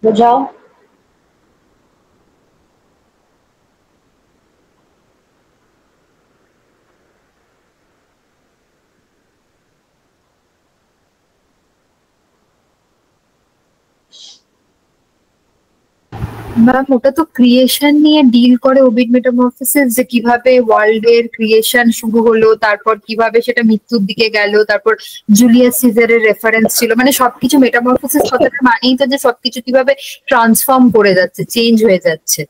বোঝাও। ম্যাম ওটা তো ক্রিয়েশন নিয়ে ডিল করে, ওভিড মেটামরফোসিস, যে কিভাবে ওয়ার্ল্ড এর ক্রিয়েশন শুরু হলো, তারপর কিভাবে সেটা মৃত্যুর দিকে গেল, তারপর জুলিয়াস সিজারের রেফারেন্স ছিল, মানে সবকিছু মেটামরফোসিস কথাটা মানেই তো যে সবকিছু কিভাবে ট্রান্সফর্ম করে যাচ্ছে, চেঞ্জ হয়ে যাচ্ছে।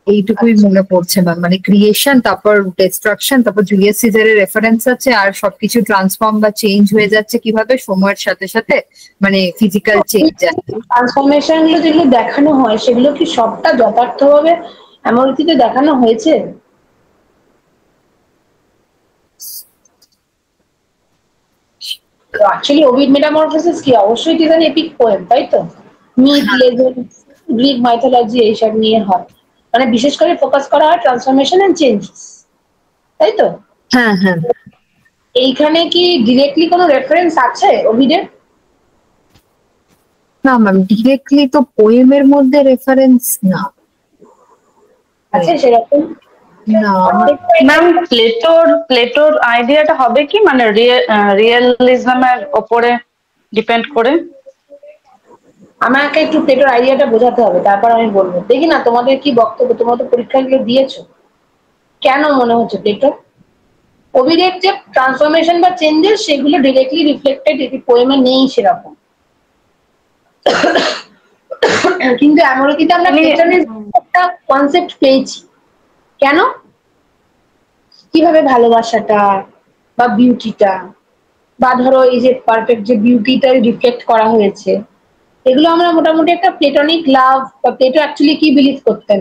এইটুকুই মনে পড়ছে ম্যাম, মানে ক্রিয়েশন, তারপর ডিস্ট্রাকশন, তারপর জুলিয়াস সিজারের রেফারেন্স আছে, আর সবকিছু ট্রান্সফর্ম বা চেঞ্জ হয়ে যাচ্ছে কিভাবে সময়ের সাথে সাথে, মানে ফিজিক্যাল চেঞ্জ। ট্রান্সফরমেশন গুলো যেগুলো দেখানো হয় সেগুলো কি সবটা যথার্থভাবে এমনটিতে দেখানো হয়েছে? অ্যাকচুয়ালি ওভিড মেটামরফোসিস কি অবশ্যই it is an epic poem, তাই তো? মিথ, লেজেন্ড, গ্রিক মাইথোলজি এইসব নিয়ে হয়, মানে বিশেষ করে ফোকাস করা হয় ট্রান্সফরমেশন এন্ড চেঞ্জেস, তাই তো? হ্যাঁ হ্যাঁ। এইখানে কি ডিরেক্টলি কোনো রেফারেন্স আছে ওভিডের? না ম্যাম, ডিরেক্টলি তো পোয়েমের মধ্যে রেফারেন্স না আছে সেরকম। ম্যাম প্লেটোর আইডিয়াটা হবে কি মানে রিয়েলিজমের উপরে ডিপেন্ড করে? আমাকে একটু প্লেটোর আইডিয়াটা বোঝাতে হবে, তারপর আমি বলবো। দেখি না তোমাদের কি বক্তব্য, তোমরা তো পরীক্ষাগুলো দিয়েছো, কেন মনে হচ্ছে প্লেটো ওভিডের যে ট্রান্সফরমেশন বা চেঞ্জেস সেগুলো ডিরেক্টলি রিফ্লেক্টেড এই পোয়েমে নেই সেরকম, কিন্তু এমনটিতে আমরা প্লেটোনের একটা কনসেপ্ট পেয়েছি। কেন? কিভাবে ভালোবাসাটা বা বিউটিটা বা ধরো এই যে পারফেক্ট যে বিউটিটা রিফ্লেক্ট করা হয়েছে, এগুলো আমরা মোটামুটি একটা প্লেটনিক লাভ বা প্লেটো অ্যাকচুয়ালি কি বিলিভ করতেন,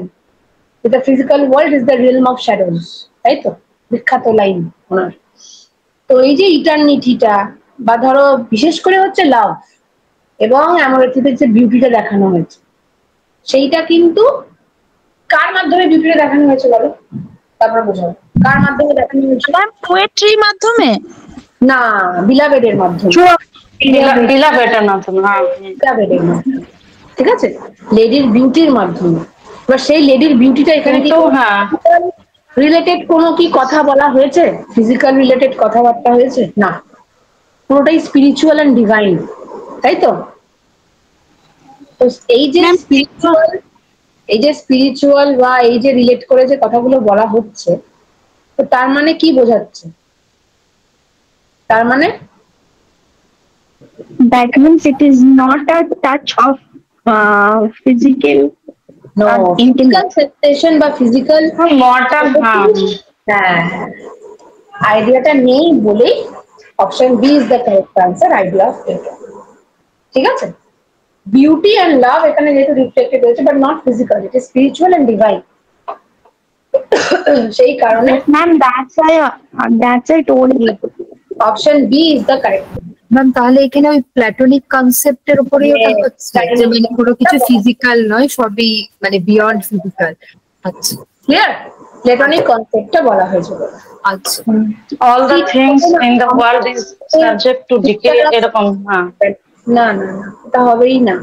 the physical world is the realm of shadows, তাই তো বিখ্যাত লাইন ওনার। তো এই যে ইটার্নিটিটা বা ধরো বিশেষ করে হচ্ছে লাভ এবং অ্যামোরেটিতে যে বিউটিটা দেখানো হয়েছে, সেইটা কিন্তু কার মাধ্যমে বিউটিটা দেখানো হয়েছে বলো, তারপর বোঝাবো কার মাধ্যমে দেখানো হয়েছে। পোয়েট্রির মাধ্যমে না, বিলাভেডের মাধ্যমে। বিলাভেডের মাধ্যমে, বিলাভেডের মাধ্যমে, ঠিক আছে, লেডির বিউটির মাধ্যমে। এবার সেই লেডির বিউটিটা এখানে কি রিলেটেড কোনো কি কথা বলা হয়েছে, ফিজিক্যাল রিলেটেড কথাবার্তা হয়েছে না, পুরোটাই স্পিরিচুয়াল এন্ড ডিভাইন, তাই তো। তো এই যে স্পিরিচুয়াল বা এই যে রিলেট করে যে কথাগুলো বলা হচ্ছে, তো তার মানে কি বোঝাচ্ছে, তার মানে That means it is not a touch of physical physical sensation বা ফিজিক্যাল মর্টাল। হ্যাঁ, আইডিয়াটা নেই বলেই option B is the correct answer, idea of Plato. ঠিক আছে, বিউটি এন্ড লাভ এখানে যেহেতু রিফ্লেক্টেড হয়েছে, but not physical, it is spiritual and divine. সেই কারণে ma'am that's I told you option B is the correct. Ma'am তাহলে এখানে ওই প্ল্যাটনিক কনসেপ্টের উপরে ওটা হচ্ছে যে মানে কোনো কিছু ফিজিক্যাল নয়, সবই মানে বিয়ন্ড ফিজিক্যাল। আচ্ছা, ক্লিয়ার, প্ল্যাটনিক কনসেপ্টটা বলা হয়েছে। আচ্ছা, all the things in the world is subject to decay, এরকম। হ্যাঁ, না না না, এটা হবেই না।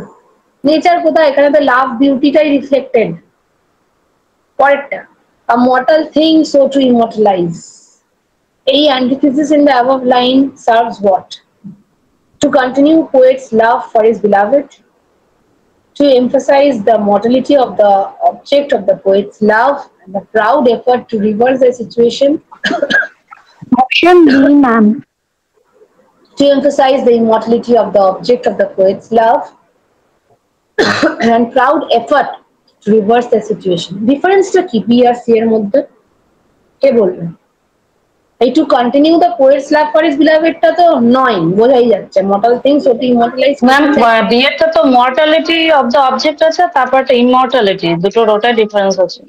নেচার কোথায়, এখানে তো লাভ বিউটিটাই রিফ্লেক্টেড। পরেরটা, a mortal thing so to immortalize. এই antithesis in the above line serves what? To continue poet's love for his beloved, to emphasize the mortality of the object of the poet's love and the proud effort to reverse the situation. option B ma'am. To emphasize the immortality of the object of the poet's love and proud effort to reverse the situation. Difference-টা কি B আর C এর মধ্যে, কে বলবেন? এই to continue the poet's love for his beloved-টা তো নয়, বোঝাই যাচ্ছে mortal things so to immortalize। Ma'am বিয়েটা তো মর্টালিটি অফ দ্য অবজেক্ট আছে, তারপরটা ইমর্টালিটি, দুটোর ওটা ডিফারেন্স আছে।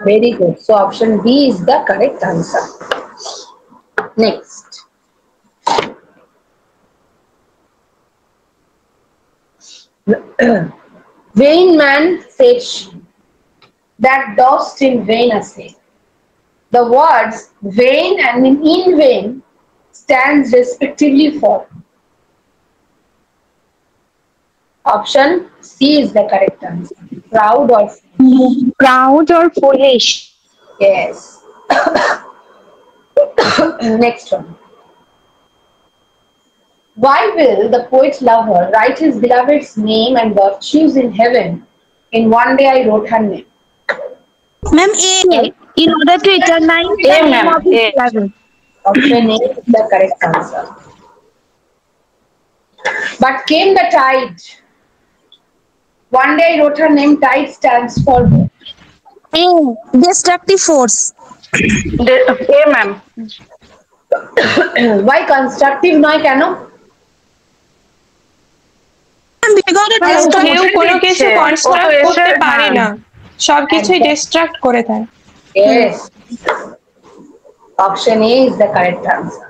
Very good. So option B is the correct answer. Next. Vain man said that dost in vain essay. The words vain and in vain stands respectively for. Option C is the correct answer. Proud or foolish. Yes. Next one. Why will the poet lover write his beloved's name and virtues in heaven in one day I wrote her name? Ma'am, A. In order to eternize the name of his beloved. Option A is the correct answer. But came the tide. One day I wrote her name. Tide stands for A. Destructive force. A ma'am. Why constructive নয় কেন? কেউ কোনো কিছু construct করতে পারে না, সবকিছুই distract করে দেয়। Yes. Option A is the correct answer.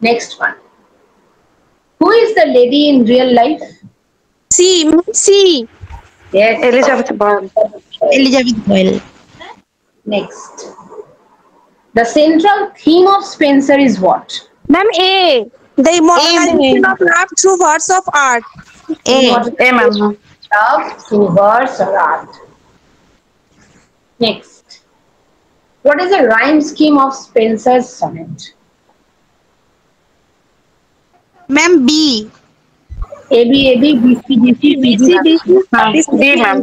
Next one. Who is the lady in real life? C. Yes. Elizabeth Boyle. Next. The central theme of Spencer is what? Ma'am, A. The immortalization of love through works of art. A ma'am. Love through works of art. Next. What is the rhyme scheme of Spencer's sonnet? Ma'am, B. A B B C B C B ma'am.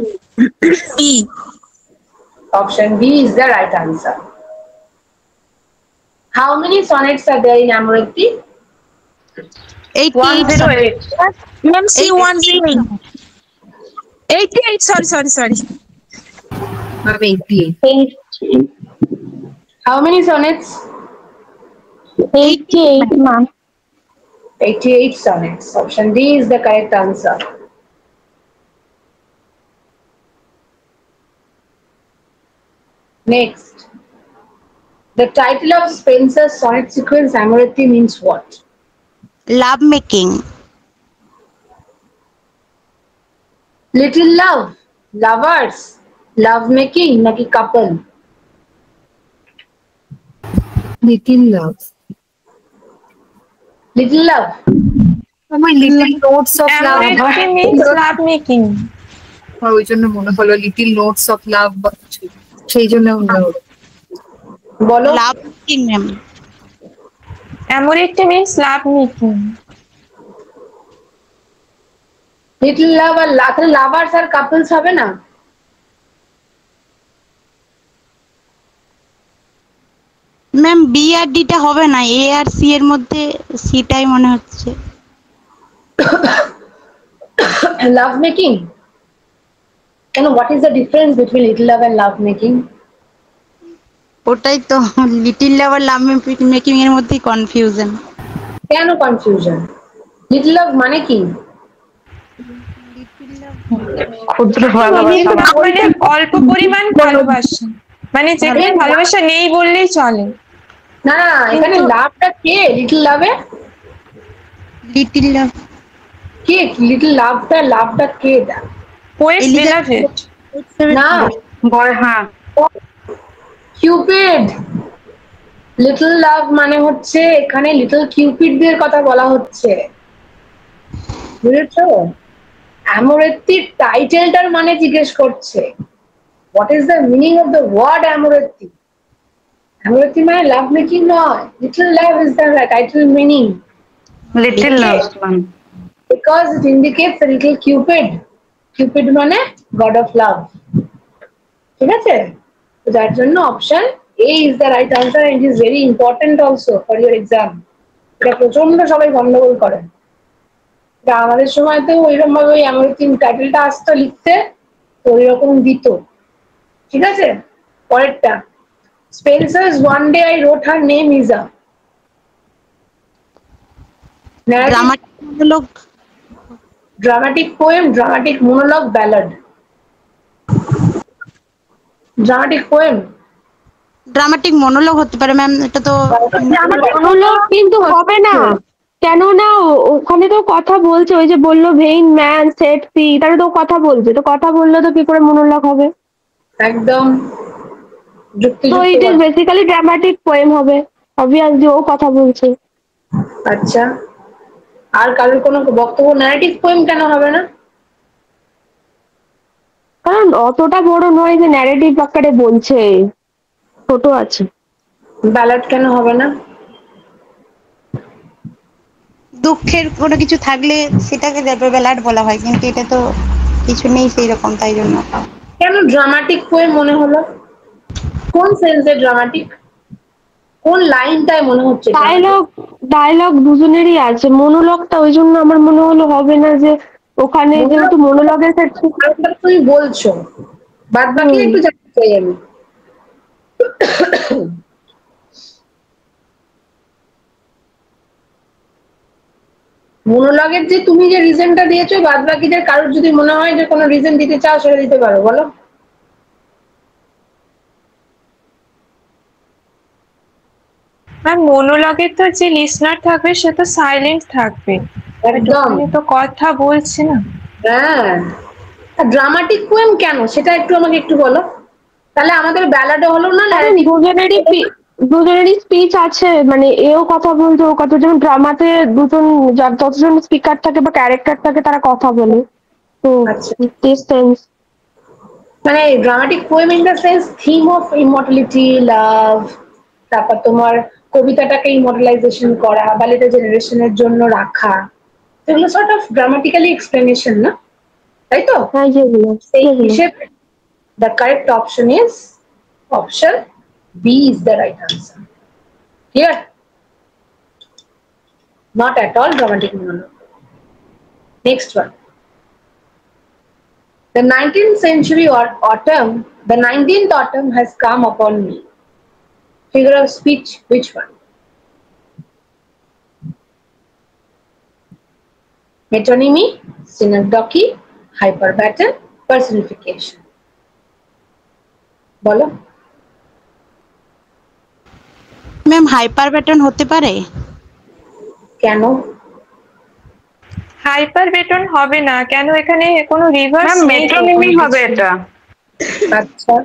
B. Option B is the right answer. How many sonnets are there in Amoretti? 108. Ma'am, C. 108. 88. Sorry. 88. How many sonnets? 88, ma'am. 88 sonnets. Option D is the correct answer. Next. The title of Spenser's sonnet sequence Amoretti means what? Love making. Little love, lovers, love making, naki couple. Little love. Little love. Oh my little notes of love. Amoretti means love making. ওই জন্য মনে হলো little notes of love, সেই জন্য মনে হলো। বলো। Love making ma'am. Amoretti means love making. Little love আর lovers আর couples হবে না? ম্যাম বি আর ডিটা হবে না, এ আর সি এর মধ্যে সিটাই মনে হচ্ছে। Love making. কেন, what is the difference between little love and love making? ওটাই তো, লিটিল লাভ আর লাভ মেকিং এর মধ্যে কনফিউশন। কেন কনফিউশন? লিটল লাভ মানে কি? ক্ষুদ্র ভালোবাসা মানে অল্প পরিমাণ ভালোবাসা, মানে যেখানে ভালোবাসা নেই বললেই চলে। না না, এখানে লাভটা কে লিটল লাভে? লিটিল লাভ কে লিটল লাভটা কে দা? পোয়েট বিলাভেড না, বয়, হ্যাঁ কিউপিড। লিটল লাভ মানে হচ্ছে এখানে লিটল কিউপিডদের কথা বলা হচ্ছে, বুঝেছো? অ্যামোরেত্তির টাইটেলটার মানে জিজ্ঞেস করছে, what is the meaning of the word Amoretti? Amoretti মানে লাভ মেকিং নয়, little love is the title meaning. Little love because it indicates a little cupid. Cupid মানে god of love. ঠিক আছে? তো যার জন্য option A is the right answer and it is very important also for your exam. এটা প্রচন্ড সবাই গন্ডগোল করে। এটা আমাদের সময় তো ওইরকম ভাবে ওই অ্যামোরেত্তি টাইটেলটা আসতো লিখতে, তো ওইরকম দিত। ঠিক আছে? পরেরটা, Spenser's One Day I Wrote Her Name is a dramatic monologue, dramatic poem, dramatic monologue, ballad. Dramatic poem. Dramatic monologue হতে পারে ম্যাম, এটা তো মনোলগ কিন্তু হবে না, কেননা ওখানে তো কথা বলছে, ওই যে বললো ভেইন ম্যান সেট সি, তাহলে তো কথা বলছে, তো কথা বললে তো কি করে মনোলগ হবে? একদম যুক্তি। তো it is basically dramatic poem হবে, অবভিয়াসলি ও কথা বলছে। আচ্ছা, আর কারোর কোনো বক্তব্য? ন্যারেটিভ পোয়েম কেন হবে না? কারণ অতটা বড় নয় যে ন্যারেটিভ আকারে বলছে, ছোট আছে। ব্যালাড কেন হবে না? দুঃখের কোনো কিছু থাকলে সেটাকে ব্যালাড বলা হয়, কিন্তু এটা তো কিছু নেই সেই রকম, তাই জন্য। কেন ড্রামাটিক পোয়েম মনে হলো? কোন সেন্সে ড্রামাটিক? কোন লাইনটায় মনে হচ্ছে? ডায়লগ দুজনেরই আছে, মনোলগটা ওই জন্য আমার মনে হলো হবে না, যে ওখানে যেহেতু মনোলগের ক্ষেত্রে তুমি বলছো, বাদ বাকি একটু জানতে চাই আমি। মনোলগের যে তুমি যে রিজনটা দিয়েছো, বাদ বাকিদের কারোর যদি মনে হয় যে কোনো রিজন দিতে চাও সেটা দিতে পারো, বলো। ম্যাম মনোলগে তো যে লিসনার থাকবে সে তো সাইলেন্ট থাকবে, একদম তো কথা বলছে না। হ্যাঁ, ড্রামাটিক পোয়েম কেন সেটা একটু আমাকে একটু বলো, তাহলে আমাদের ব্যালাডও হলো না। দুজনেরই স্পিচ আছে, মানে এও কথা বলছে, ও কথা, যেমন ড্রামাতে দুজন যতজন স্পিকার থাকে বা ক্যারেক্টার থাকে তারা কথা বলে, তো সেন্স মানে dramatic poem in the sense theme of immortality, love, তারপর তোমার কবিতাটাকে ইমর্টালাইজেশন করা বা লেটার জেনারেশনের জন্য রাখা, এগুলো সর্ট অফ ড্রামাটিক্যালি এক্সপ্লেনেশন, না তাই তো? সেই হিসেবে the correct option is option B is the right answer. Clear? Not at all dramatic monologue. Next one. The 19th century autumn, the 19th autumn has come upon me. Figure of speech, which one? Metonymy, synecdoche, hyperbaton, personification. বলো। Ma'am হাইপারব্যাটন হতে পারে? কেন? হাইপারবেটন হবে না কেন? এখানে কোনো reverse ma'am মেট্রোনিমি হবে এটা। আচ্ছা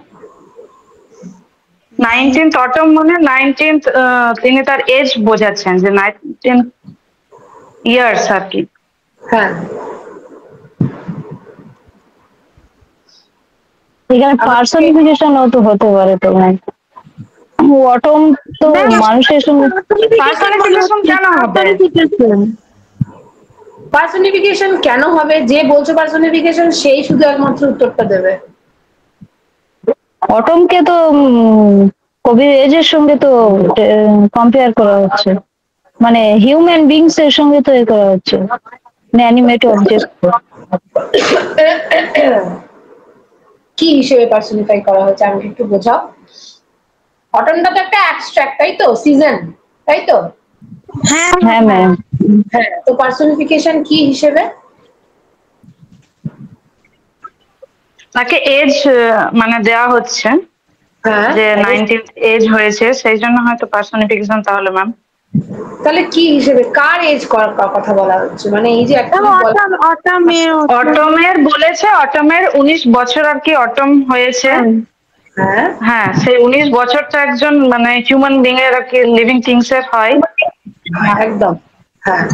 19th অটম মানে 19th তিনি তার এজ বোঝাচ্ছেন যে 19 ইয়ার্স আর কি। হ্যাঁ এখানে পার্সনিফিকেশনও তো হতে পারে তো ম্যাম। অটম তো মানুষের সঙ্গে পার্সনিফিকেশন কেন হবে? পার্সনিফিকেশন কেন হবে? যে বলছো পার্সনিফিকেশন সেই শুধু একমাত্র উত্তরটা দেবে। অটমকে তো কবির এজের সঙ্গে তো কম্পেয়ার করা হচ্ছে, মানে হিউম্যান বিংস এর সঙ্গে তো এ করা হচ্ছে, অ্যানিমেট অবজেক্ট। কি হিসেবে পার্সনিফাই করা হচ্ছে আমাকে একটু বোঝাও। অটমটা তো একটা অ্যাবস্ট্রাক্ট, তাই তো? সিজন, তাই তো? হ্যাঁ হ্যাঁ ম্যাম। হ্যাঁ, তো পার্সনিফিকেশন কি হিসেবে? তাকে এজ মানে দেওয়া হচ্ছে হ্যাঁ যে 19th এজ হয়েছে, সেই জন্য হয়তো পার্সনিফিকেশন। তাহলে ম্যাম তাহলে কি হিসেবে, কার এজ কথা বলা হচ্ছে? মানে এই যে একটা অটমের বলেছে, অটমের 19 বছর আর কি অটম হয়েছে। হ্যাঁ হ্যাঁ, সেই 19 বছরটা একজন মানে হিউম্যান বিং এর আর কি, লিভিং থিংস এর হয় একদম। হ্যাঁ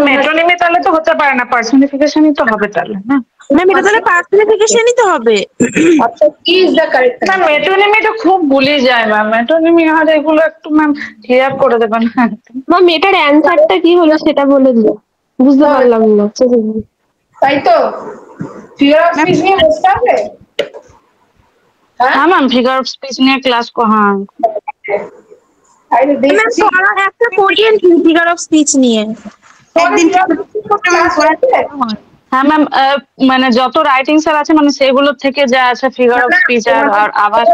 মেট্রোনিমি তাহলে তো হতে পারে না, পার্সনিফিকেশনই তো হবে তাহলে। না ম্যাম এটা তাহলে পার্সনিফিকেশনই তো হবে। আচ্ছা কি ইজ দ্য কারেক্ট? না মেট্রোনিমি তো খুব ভুলে যায় ম্যাম, মেট্রোনিমি আর এগুলো একটু ম্যাম ক্লিয়ার করে দেবেন। ম্যাম এটার অ্যানসারটা কি হলো সেটা বলে দিও, বুঝতে পারলাম না। তাই তো ফিগার অফ স্পিচ নিয়ে বসতে হবে। হ্যাঁ ম্যাম ফিগার অফ স্পিচ নিয়ে ক্লাস হ্যাঁ একটা কোরিয়ান ফিগার অফ স্পিচ নিয়ে একদিন। হ্যাঁ ম্যাম মানে যত রাইটিং স্যার আছে মানে সেগুলো থেকে যা আছে ফিগার অফ স্পিচ আর আবার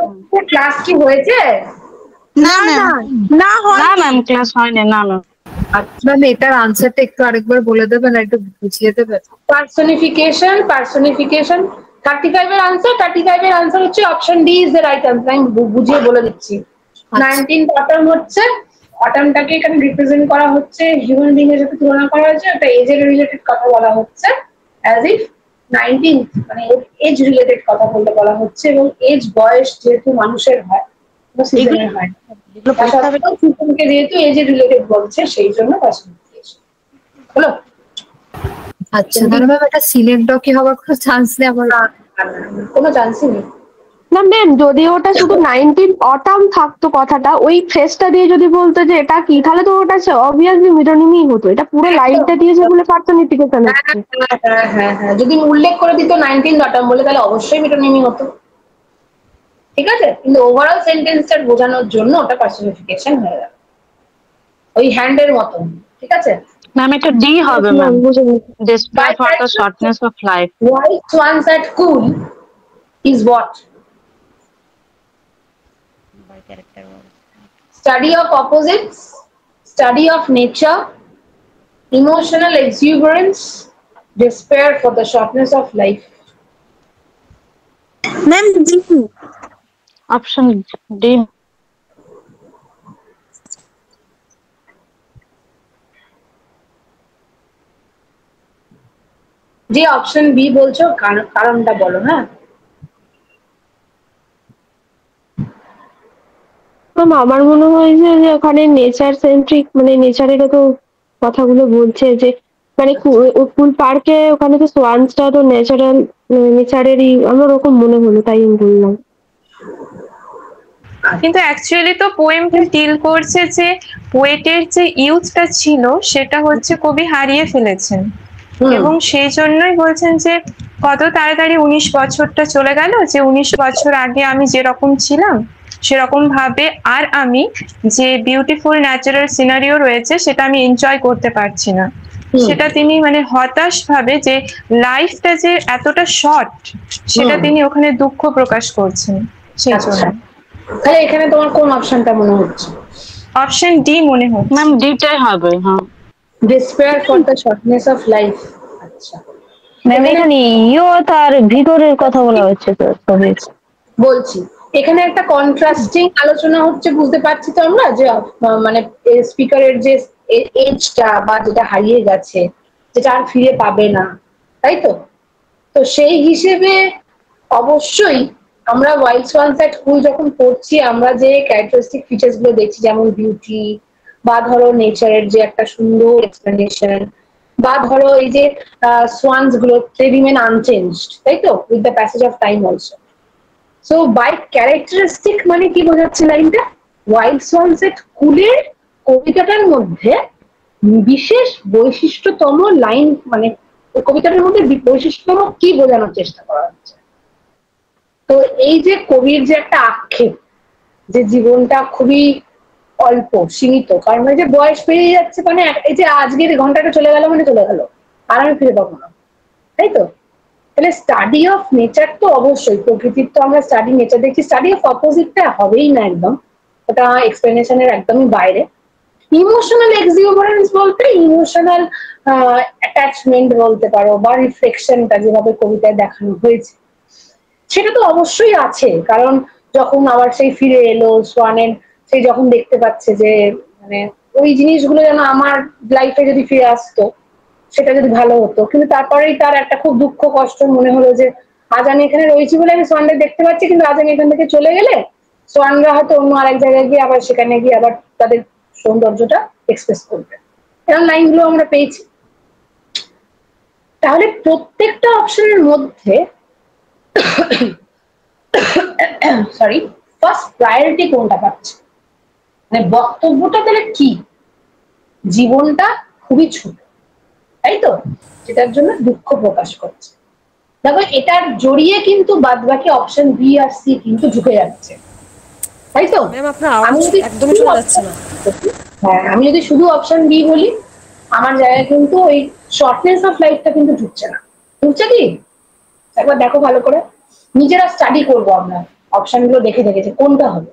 ক্লাস কি হয়েছে? না না না হয় না ম্যাম ক্লাস হয়নি। না ম্যাম ম্যাম এটার আনসারটা একটু আরেকবার বলে দেবেন, একটু বুঝিয়ে দেবেন। পার্সনিফিকেশন 35 এর আনসার, 35 এর আনসার হচ্ছে option D is the right answer. আমি বুঝিয়ে বলে দিচ্ছি। 19th অটম হচ্ছে, অটমটাকে এখানে রিপ্রেজেন্ট করা হচ্ছে, হিউম্যান বিং এর সাথে তুলনা করা হচ্ছে, একটা এজের রিলেটেড কথা বলা হচ্ছে, অ্যাজ ইফ 19th মানে এজ রিলেটেড কথা বলতে বলা হচ্ছে। এবং এজ বয়স যেহেতু মানুষের হয়, সিজনের হয়, সিজনকে যেহেতু এজের রিলেটেড বলছে সেই জন্য পার্সনিফিকেশন হলো। আচ্ছা তাহলে ম্যাম এটা সিনেকডকি হওয়ার কোনো চান্স নেই আমার? কোনো চান্সই নেই। না ম্যাম যদি ওটা শুধু 19 অটাম থাকতো কথাটা, ওই ফ্রেজটা দিয়ে যদি বলতো যে এটা কি, তাহলে তো ওটা অবভিয়াসলি মেটনিমি হতো। এটা পুরো লাইনটা দিয়েছে বলে পার্সনিফিকেশন হচ্ছে। হ্যাঁ হ্যাঁ, যদি উল্লেখ করে দিত 19 অটাম বলে তাহলে অবশ্যই মেটনিমি হতো, ঠিক আছে? কিন্তু ওভারঅল সেন্টেন্সটা বোঝানোর জন্য ওটা পার্সনিফিকেশন হয়ে গেল, ওই হ্যান্ডের মতন, ঠিক আছে? ম্যাম এটা ডি হবে ma'am, display for the shortness of life. White swans at cool is what? Study of opposites, study of nature, emotional exuberance, despair for the shortness of life. Ma'am G option D. যে option B বলছো কারণটা বলো। হ্যাঁ আমার মনে হয় যে ওখানে নেচার সেন্ট্রিক, মানে নেচারের তো কথাগুলো বলছে যে মানে কুল পার্কে ওখানে তো সোয়ান্সটা তো ন্যাচারাল নেচারেরই, আমার ওরকম মনে হলো তাই আমি বললাম। কিন্তু অ্যাকচুয়ালি তো পোয়েমটা ডিল করছে যে পোয়েটের যে ইউথটা ছিল সেটা হচ্ছে কবি হারিয়ে ফেলেছেন, এবং সেই জন্যই বলছেন যে কত তাড়াতাড়ি 19 বছরটা চলে গেল, যে 19 বছর আগে আমি যেরকম ছিলাম সেরকম ভাবে আর আমি যে বিউটিফুল ন্যাচারাল সিনারিও রয়েছে সেটা আমি এনজয় করতে পারছি না। সেটা তিনি মানে হতাশ ভাবে যে লাইফটা যে এতটা শর্ট, সেটা তিনি ওখানে দুঃখ প্রকাশ করছেন সেই জন্য। তাহলে এখানে তোমার কোন অপশনটা মনে হচ্ছে? অপশন ডি মনে হচ্ছে। ম্যাম ডিটাই হবে। হ্যাঁ, despair for the shortness of life। আচ্ছা ম্যাম এখানে ইয়ত আর ভিগরের কথা বলা হচ্ছে তো কবির। বলছি এখানে একটা কন্ট্রাস্টিং আলোচনা হচ্ছে, বুঝতে পারছি তো আমরা যে মানে স্পিকারের যে এজটা বা যেটা হারিয়ে গেছে, যেটা আর ফিরে পাবে না, তাই তো? তো সেই হিসেবে অবশ্যই আমরা ওয়াইল্ড সোয়ানস এট কুল যখন পড়ছি, আমরা যে ক্যারেক্টারিস্টিক ফিচার্স গুলো দেখছি, যেমন বিউটি বা ধরো নেচারের যে একটা সুন্দর এক্সপ্লেনেশন, বা ধরো এই যে সোয়ানস গুলো দে রিমেন আনচেঞ্জড, তাই তো, with the passage of time also. So by characteristic মানে কি বোঝাচ্ছে লাইনটা? ওয়াইল্ড সোয়ানস এট কুলের কবিতাটার মধ্যে বিশেষ বৈশিষ্ট্যতম লাইন, মানে কবিতাটার মধ্যে বৈশিষ্ট্যতম কি বোঝানোর চেষ্টা করা হচ্ছে? তো এই যে কবির যে একটা আক্ষেপ যে জীবনটা খুবই অল্প সীমিত, কারণ এই যে বয়স পেরিয়ে যাচ্ছে, মানে এই যে আজকের ঘন্টাটা চলে গেল মানে চলে গেল, আর আমি ফিরে পাবো না, তাই তো? তাহলে স্টাডি অফ নেচার তো অবশ্যই, প্রকৃতির তো আমরা স্টাডি নেচার দেখছি, স্টাডি অফ অপোজিটটা হবেই না, একদম ওটা এক্সপ্লেনেশনের একদমই বাইরে। ইমোশনাল এক্সিউবারেন্স বলতে ইমোশনাল অ্যাটাচমেন্ট বলতে পারো, বা রিফ্লেকশনটা যেভাবে কবিতায় দেখানো হয়েছে সেটা তো অবশ্যই আছে। কারণ যখন আবার সেই ফিরে এলো সোয়ানের, সেই যখন দেখতে পাচ্ছে যে মানে ওই জিনিসগুলো যেন আমার লাইফে যদি ফিরে আসতো, সেটা যদি ভালো হতো, কিন্তু তারপরেই তার একটা খুব দুঃখ কষ্ট মনে হলো যে আজ আমি এখানে রয়েছি বলে আমি সোয়ানদের দেখতে পাচ্ছি, কিন্তু আজ আমি এখান থেকে চলে গেলে সোয়ানরা হয়তো অন্য আরেক জায়গায় গিয়ে আবার সেখানে গিয়ে আবার তাদের সৌন্দর্যটা এক্সপ্রেস করবে। এরকম লাইনগুলো আমরা পেয়েছি। তাহলে প্রত্যেকটা অপশনের মধ্যে সরি ফার্স্ট প্রায়োরিটি কোনটা পাচ্ছে, মানে বক্তব্যটা তাহলে কি? জীবনটা খুবই ছোট, তাই তো, যেটার জন্য দুঃখ প্রকাশ করছে। দেখো এটার জড়িয়ে কিন্তু বাদ বাকি অপশন বি আর সি কিন্তু ঢুকে যাচ্ছে, তাই তো? আমি যদি একদমই শোনা যাচ্ছে না। হ্যাঁ, আমি যদি শুধু অপশন বি বলি, আমার জায়গায় কিন্তু ওই শর্টনেস অফ লাইফটা কিন্তু ঢুকছে না। ঢুকছে কি? একবার দেখো ভালো করে, নিজেরা স্টাডি করবো আমরা অপশন গুলো দেখে দেখেছে কোনটা হবে।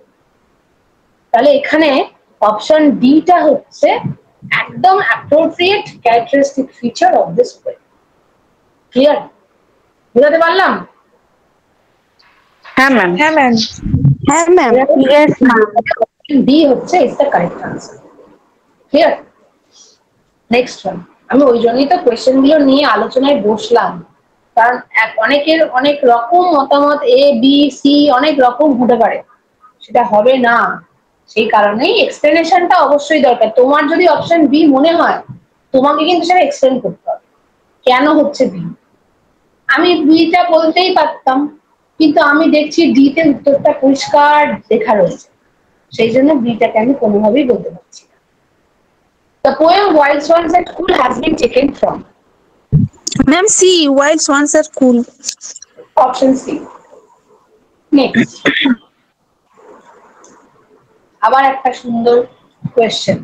তাহলে এখানে অপশন ডিটা হচ্ছে একদম appropriate characteristic feature of this poem. Clear? বুঝাতে পারলাম? হ্যাঁ ম্যাম। হ্যাঁ ম্যাম। হ্যাঁ ম্যাম। ডি হচ্ছে is the correct answer. Clear? Next one. আমি ওই জন্যই তো কোয়েশ্চেন গুলো নিয়ে আলোচনায় বসলাম, কারণ অনেকের অনেক রকম মতামত, এ বি সি অনেক রকম হতে পারে, সেটা হবে না। সেই কারণেই এক্সপ্লেনেশনটা অবশ্যই দরকার। তোমার যদি অপশন বি মনে হয়, তোমাকে কিন্তু সেটা এক্সপ্লেন করতে হবে কেন হচ্ছে বি। আমি বিটা বলতেই পারতাম, কিন্তু আমি দেখছি ডিতে উত্তরটা পরিষ্কার লেখা রয়েছে, সেই জন্য বিটাকে আমি কোনোভাবেই বলতে পারছি না। The poem Wild Swans at Cool has been taken from ma'am C, wild swans আর কুল। option C. Next. আবার একটা সুন্দর question.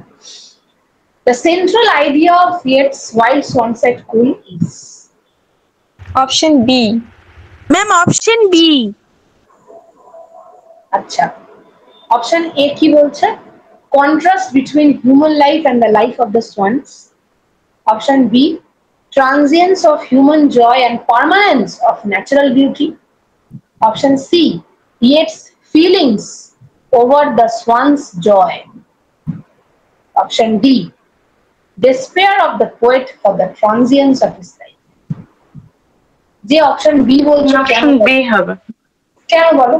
The central idea of Yeats' Wild Swans at Cool is option B. Ma'am option B. আচ্ছা, option A কি বলছে? Contrast between human life and the life of the swans. Option B, transience of human joy and permanence of natural beauty. Option C, Yeats' feelings over the swan's joy. Option D, despair of the poet for the transience of his life. যে option B বলছো, option B হবে। কেন বলো?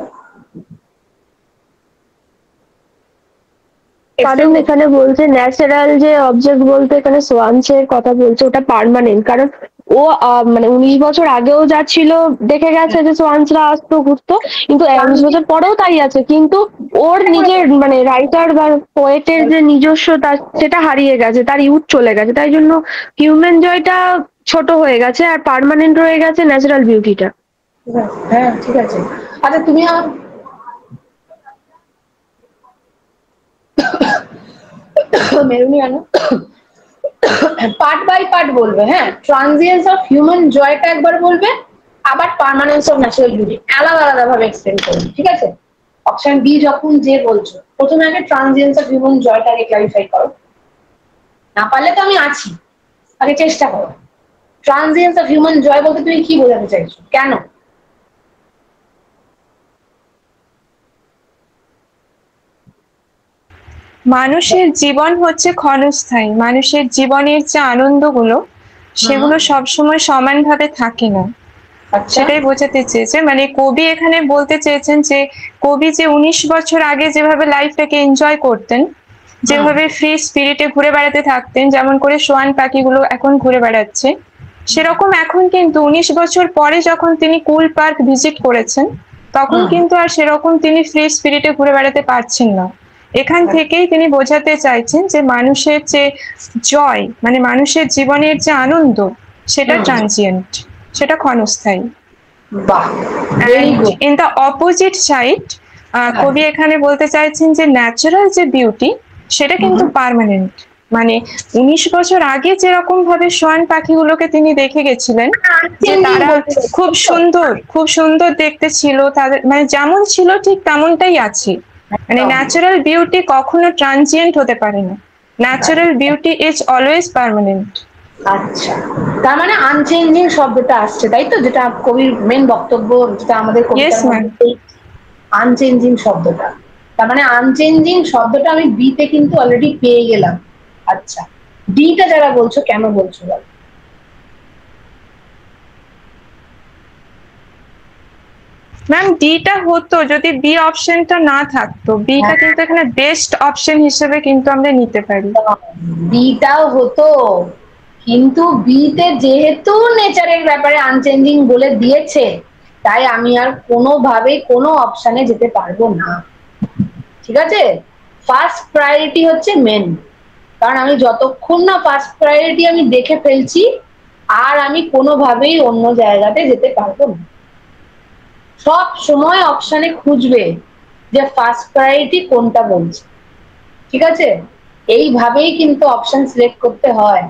কারণ এখানে বলছে natural যে object বলতে এখানে সোয়ানস এর কথা বলছে, ওটা পার্মানেন্ট। কারণ ও মানে 19 বছর আগেও যা ছিল দেখে গেছে যে সোয়ানসরা আসতো ঘুরতো, কিন্তু 19 বছর পরেও তাই আছে, কিন্তু ওর নিজের মানে রাইটার বা পোয়েটের যে নিজস্বতা সেটা হারিয়ে গেছে, তার ইউথ চলে গেছে, তাই জন্য হিউম্যান জয়টা ছোট হয়ে গেছে আর পার্মানেন্ট রয়ে গেছে ন্যাচারাল বিউটিটা। হ্যাঁ ঠিক আছে। আচ্ছা তুমি মেরুনি আনো। পার্ট বাই পার্ট বলবে, হ্যাঁ। ট্রানজিয়েন্স অফ হিউম্যান জয়টা একবার বলবে, আবার পার্মানেন্স অফ ন্যাচারাল বিউটি আলাদা আলাদা ভাবে এক্সপ্লেন করবে, ঠিক আছে? অপশন বি যখন যে বলছো, প্রথমে আগে ট্রানজিয়েন্স অফ হিউম্যান জয়টাকে ক্লারিফাই করো, না পারলে তো আমি আছি, আগে চেষ্টা করো। ট্রানজিয়েন্স অফ হিউম্যান জয় বলতে তুমি কি বোঝাতে চাইছো, কেন? মানুষের জীবন হচ্ছে ক্ষণস্থায়ী, মানুষের জীবনের যে আনন্দগুলো সেগুলো সবসময় সমানভাবে থাকে না, সেটাই বোঝাতে চেয়েছে। মানে কবি এখানে বলতে চেয়েছেন যে কবি যে 19 বছর আগে যেভাবে লাইফটাকে এনজয় করতেন, যেভাবে ফ্রি স্পিরিটে ঘুরে বেড়াতে থাকতেন, যেমন করে সোয়ান পাখিগুলো এখন ঘুরে বেড়াচ্ছে, সেরকম এখন কিন্তু 19 বছর পরে যখন তিনি কুল পার্ক ভিজিট করেছেন, তখন কিন্তু আর সেরকম তিনি ফ্রি স্পিরিটে ঘুরে বেড়াতে পারছেন না। এখান থেকেই তিনি বোঝাতে চাইছেন যে মানুষের যে জয়, মানে মানুষের জীবনের যে আনন্দ, সেটা ট্রানজিয়েন্ট, সেটা ক্ষণস্থায়ী। ইন দ্য অপোজিট সাইড, কবি এখানে বলতে চাইছেন যে ন্যাচারাল যে বিউটি সেটা কিন্তু পার্মানেন্ট। মানে 19 বছর আগে যেরকম ভাবে সোয়ান পাখিগুলোকে তিনি দেখে গেছিলেন, যে তারা খুব সুন্দর দেখতে ছিল, তাদের মানে যেমন ছিল ঠিক তেমনটাই আছে। মানে ন্যাচারাল বিউটি কখনো ট্রানজিয়েন্ট হতে পারে না, natural beauty is always permanent. আচ্ছা, তার মানে আনচেঞ্জিং শব্দটা আসছে, তাই তো? যেটা কবির মেন বক্তব্য, যেটা আমাদের কবিতার মধ্যে আনচেঞ্জিং শব্দটা, তার মানে আনচেঞ্জিং শব্দটা আমি বি তে কিন্তু অলরেডি পেয়ে গেলাম। আচ্ছা, ডিটা যারা বলছো কেন বলছো বল? ম্যাম ডিটা হতো যদি বি অপশনটা না থাকতো, বিটা কিন্তু এখানে বেস্ট অপশন হিসেবে কিন্তু আমরা নিতে পারি। বিটাও হতো, কিন্তু বিতে যেহেতু নেচারের ব্যাপারে আনচেঞ্জিং বলে দিয়েছে, তাই আমি আর কোনোভাবেই কোনো অপশনে যেতে পারবো না, ঠিক আছে? ফার্স্ট প্রায়োরিটি হচ্ছে মেন, কারণ আমি যতক্ষণ না ফার্স্ট প্রায়োরিটি আমি দেখে ফেলছি, আর আমি কোনোভাবেই অন্য জায়গাতে যেতে পারবো না। সব সময় অপশনে খুঁজবে যে ফার্স্ট প্রায়োরিটি কোনটা বলছে, ঠিক আছে? এইভাবেই কিন্তু অপশন সিলেক্ট করতে হয়,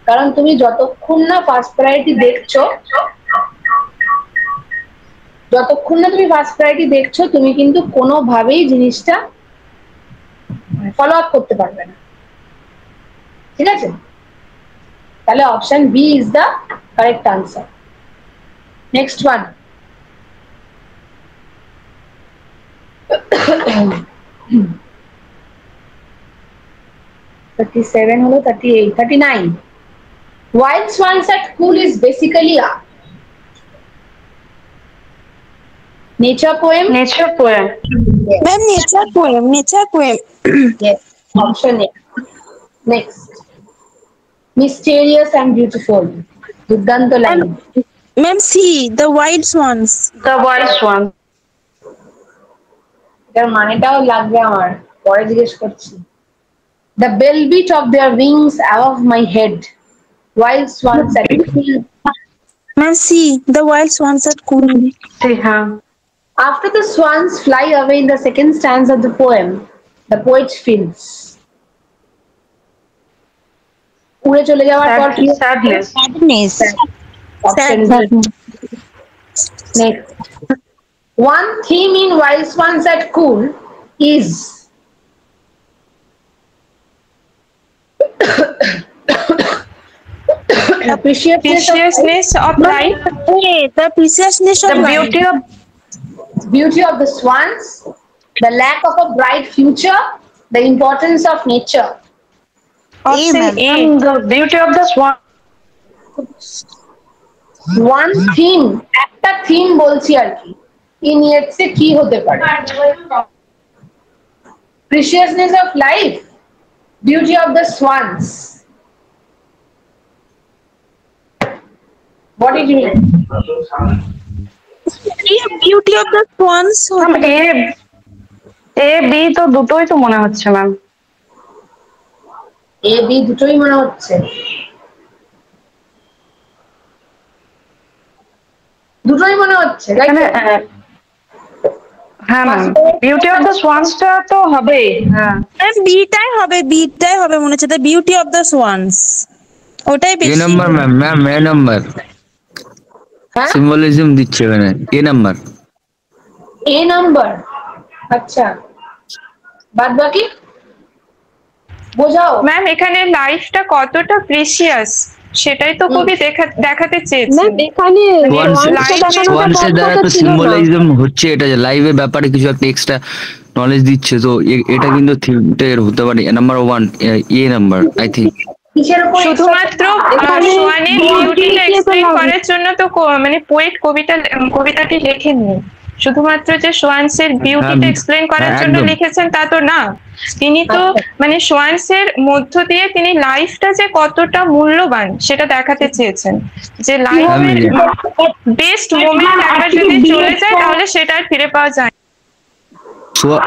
কারণ তুমি যতক্ষণ না ফার্স্ট প্রায়োরিটি দেখছো, তুমি কিন্তু কোনোভাবেই জিনিসটা ফলো আপ করতে পারবে না, ঠিক আছে? তাহলে option B is the correct answer. Next one, 37 হলো 38, 39. Wild swans at cool is basically a nature poem. Nature poem. Yes. Ma'am, nature poem. Yes, option A. Next, mysterious and beautiful. Durdanto line. Ma'am, C, the wild swans. The wild swan. এটার মানেটাও লাগবে আমার, পরে জিজ্ঞেস করছি। The bell beat of their wings above my head. Wild swans at cool. Ma'am, C, the wild swans at cool. After the swans fly away in the second stanza of the poem, the poet feels. উড়ে চলে যাওয়ার পর কি? Sadness. Next, one theme in Wild Swans at Cool is the preciousness of life. The preciousness of the life. Beauty of the swans, the lack of a bright future, the importance of nature. Option A, the beauty of the swan. One theme, একটা theme বলছি আর কি, in এর চেয়ে কি হতে পারে? Preciousness of life, beauty of the swans. What did you mean? Beauty of the swans. A B তো দুটোই তো মনে হচ্ছে ম্যাম। A B দুটোই মনে হচ্ছে, হ্যাঁ ম্যাম, বিউটি অফ দ্য সোয়ান্সটা তো হবেই। হ্যাঁ বিটাই হবে মনে হচ্ছে, the beauty of the swans ওটাই এ বেশি। নাম্বার ম্যাম, ম্যাম এ নাম্বার হ্যাঁ সিম্বলিজম দিচ্ছে এখানে, এ নাম্বার। এ নাম্বার, আচ্ছা বাদ বাকি বোঝাও। ম্যাম এখানে লাইফটা কতটা প্রিসিয়াস সেটাই তো কবি দেখাতে চেয়েছেন। ম্যাম এখানে সোয়ান্সের দ্বারা তো সিম্বলিজম হচ্ছে এটা যে লাইভের ব্যাপারে কিছু একটা এক্সট্রা নলেজ দিচ্ছে, তো এটা কিন্তু থিমটার হতে পারে number 1 A number I think. শুধুমাত্র সোয়ানের বিউটিটা এক্সপ্লেইন করার জন্য তো মানে পোয়েট কবিতাটি লেখেননি, শুধুমাত্র যে সোয়ান্সের বিউটিটা এক্সপ্লেইন করার জন্য লিখেছেন তা তো না। তিনি তো মানে সোয়ান্সের মধ্য দিয়ে তিনি লাইফটা যে কতটা মূল্যবান সেটা দেখাতে চেয়েছেন, যে লাইফের বেস্ট মোমেন্ট একবার যদি চলে যায় তাহলে সেটা আর ফিরে পাওয়া যায়।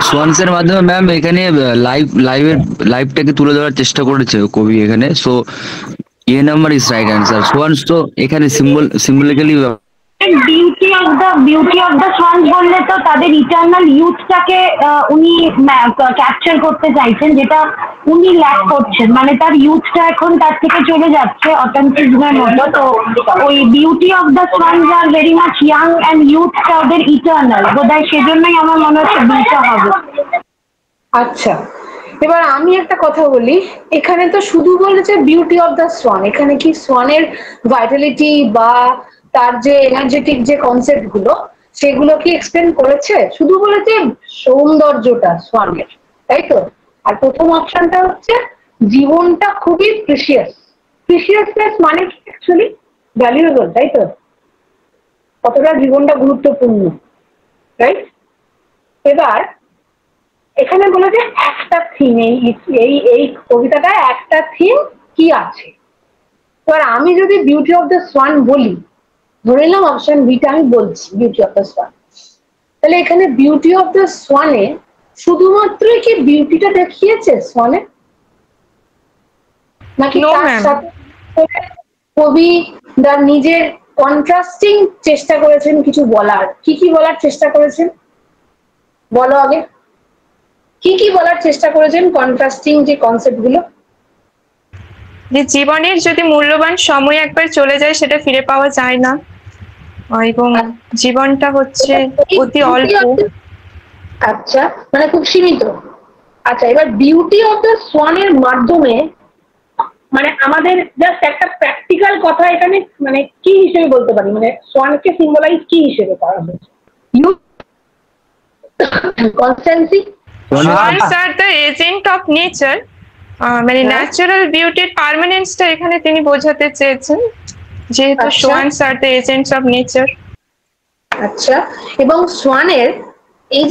সোয়ান্সের মাধ্যমে ম্যাম এখানে লাইভটাকে তুলে ধরার চেষ্টা করেছে কবি এখানে। So A number is right answer. Swans তো এখানে symbolically beauty of the swans বললে তো তাদের ইটারনাল ইউথটাকে উনি ক্যাপচার করতে চাইছেন, যেটা উনি ল্যাক করছেন, মানে তার ইউথটা এখন তার থেকে চলে যাচ্ছে অটেন্টিজমের মতো। তো ওই বিউটি অফ দ্য সোয়ান্স আর ভেরি মাচ ইয়াং অ্যান্ড ইউথটা ওদের ইটারনাল, বোধহয় সেজন্যই আমার মনে হচ্ছে বিটা হবে। আচ্ছা এবার আমি একটা কথা বলি, এখানে তো শুধু বলেছে বিউটি অফ দ্য সোয়ান, এখানে কি সোয়ানের ভাইটালিটি বা তার যে এনার্জেটিক যে কনসেপ্ট গুলো সেগুলো কি এক্সপ্লেন করেছে? শুধু বলেছে সৌন্দর্যটা সোয়ানের, তাই তো? আর প্রথম অপশনটা হচ্ছে জীবনটা খুবই প্রিসিয়াসনেস মানে অ্যাকচুয়ালি ভ্যালুয়েবল, তাই তো? কতটা জীবনটা গুরুত্বপূর্ণ, রাইট? এবার এখানে বলেছে একটা থিম, এই কবিতাটা একটা থিম কি আছে। এবার আমি যদি বিউটি অফ দ্য সোয়ান বলি, ধরে নিলাম অপশন বিটা আমি বলছি বিউটি অফ দ্য সোয়ান, তাহলে এখানে বিউটি অফ দ্য সোয়ানে শুধুমাত্রই কি বিউটিটা দেখিয়েছে সোয়ানে, নাকি তার সাথে কবি তার নিজের কন্ট্রাস্টিং চেষ্টা করেছেন কিছু বলার? কি বলার চেষ্টা করেছেন বলো আগে, কি বলার চেষ্টা করেছেন কন্ট্রাস্টিং যে কনসেপ্ট গুলো? যে জীবনের যদি মূল্যবান সময় একবার চলে যায় সেটা ফিরে পাওয়া যায় না, এবং জীবনটা হচ্ছে অতি অল্প। আচ্ছা মানে খুব সীমিত। আচ্ছা এবার বিউটি অফ দ্য সোয়ানের মাধ্যমে মানে আমাদের জাস্ট একটা প্র্যাকটিক্যাল কথা এখানে মানে কি হিসেবে বলতে পারি, মানে সোয়ানকে সিম্বলাইজ কি হিসেবে করা হয়েছে? Youth, constancy. Swans are the agent of nature, মানে ন্যাচারাল বিউটির পার্মানেন্সটা এখানে তিনি বোঝাতে চেয়েছেন, যেহেতু swans are the agents of nature. আচ্ছা এবং সোয়ানের এই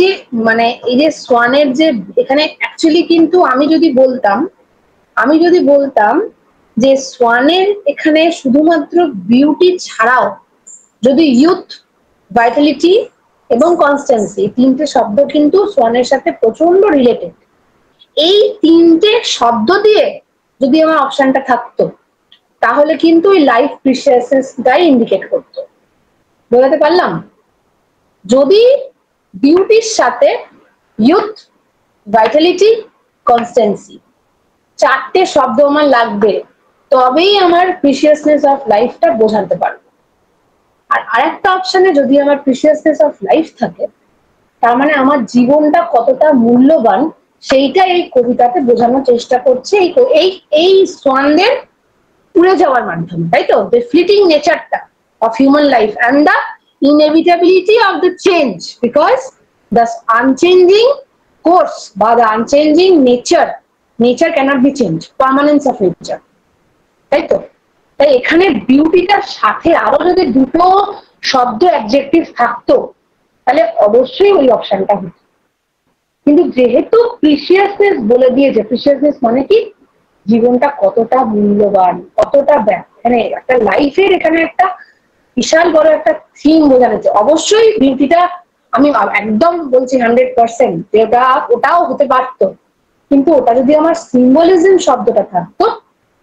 যে সোয়ানের যে এখানে অ্যাকচুয়ালি কিন্তু আমি যদি বলতাম যে সোয়ানের এখানে শুধুমাত্র বিউটি ছাড়াও যদি ইউথ, ভাইটালিটি এবং কনস্ট্যান্সি, তিনটে শব্দ কিন্তু সোয়ানের সাথে প্রচন্ড রিলেটেড, এই তিনটে শব্দ দিয়ে যদি আমার অপশনটা থাকতো তাহলে কিন্তু ওই লাইফ প্রিসিয়াসনেসটাই ইন্ডিকেট করতো। বোঝাতে পারলাম? যদি বিউটির সাথে ইউথ, ভাইটালিটি, কনস্ট্যান্সি চারটে শব্দ আমার লাগবে, তবেই আমার প্রিসিয়াসনেস অফ লাইফটা বোঝাতে পারবো। আর আরেকটা অপশনে যদি আমার প্রিসিয়াসনেস অফ লাইফ থাকে, তার মানে আমার জীবনটা কতটা মূল্যবান সেইটা এই কবিতাতে বোঝানোর চেষ্টা করছে এই সোয়ানদের উড়ে যাওয়ার মাধ্যমে, তাই তো? দ্য ফ্লিটিং নেচারটা of human life and the inevitability of the change, because the unchanging course বা the unchanging nature cannot be changed, permanence of nature, তাই তো? তাই এখানে বিউটিটার সাথে আরো যদি দুটো শব্দ অ্যাডজেক্টিভ থাকতো তাহলে অবশ্যই ওই অপশনটা হতো। কিন্তু যেহেতু প্রিসিয়াসনেস বলে দিয়েছে, প্রিসিয়াসনেস মানে কি জীবনটা কতটা মূল্যবান, কতটা মানে একটা লাইফের এখানে একটা বিশাল বড় একটা থিম বোঝানো যাচ্ছে। অবশ্যই বিউটিটা আমি একদম বলছি 100% যে ওটাও হতে পারতো, কিন্তু ওটা যদি আমার সিম্বলিজম শব্দটা থাকতো,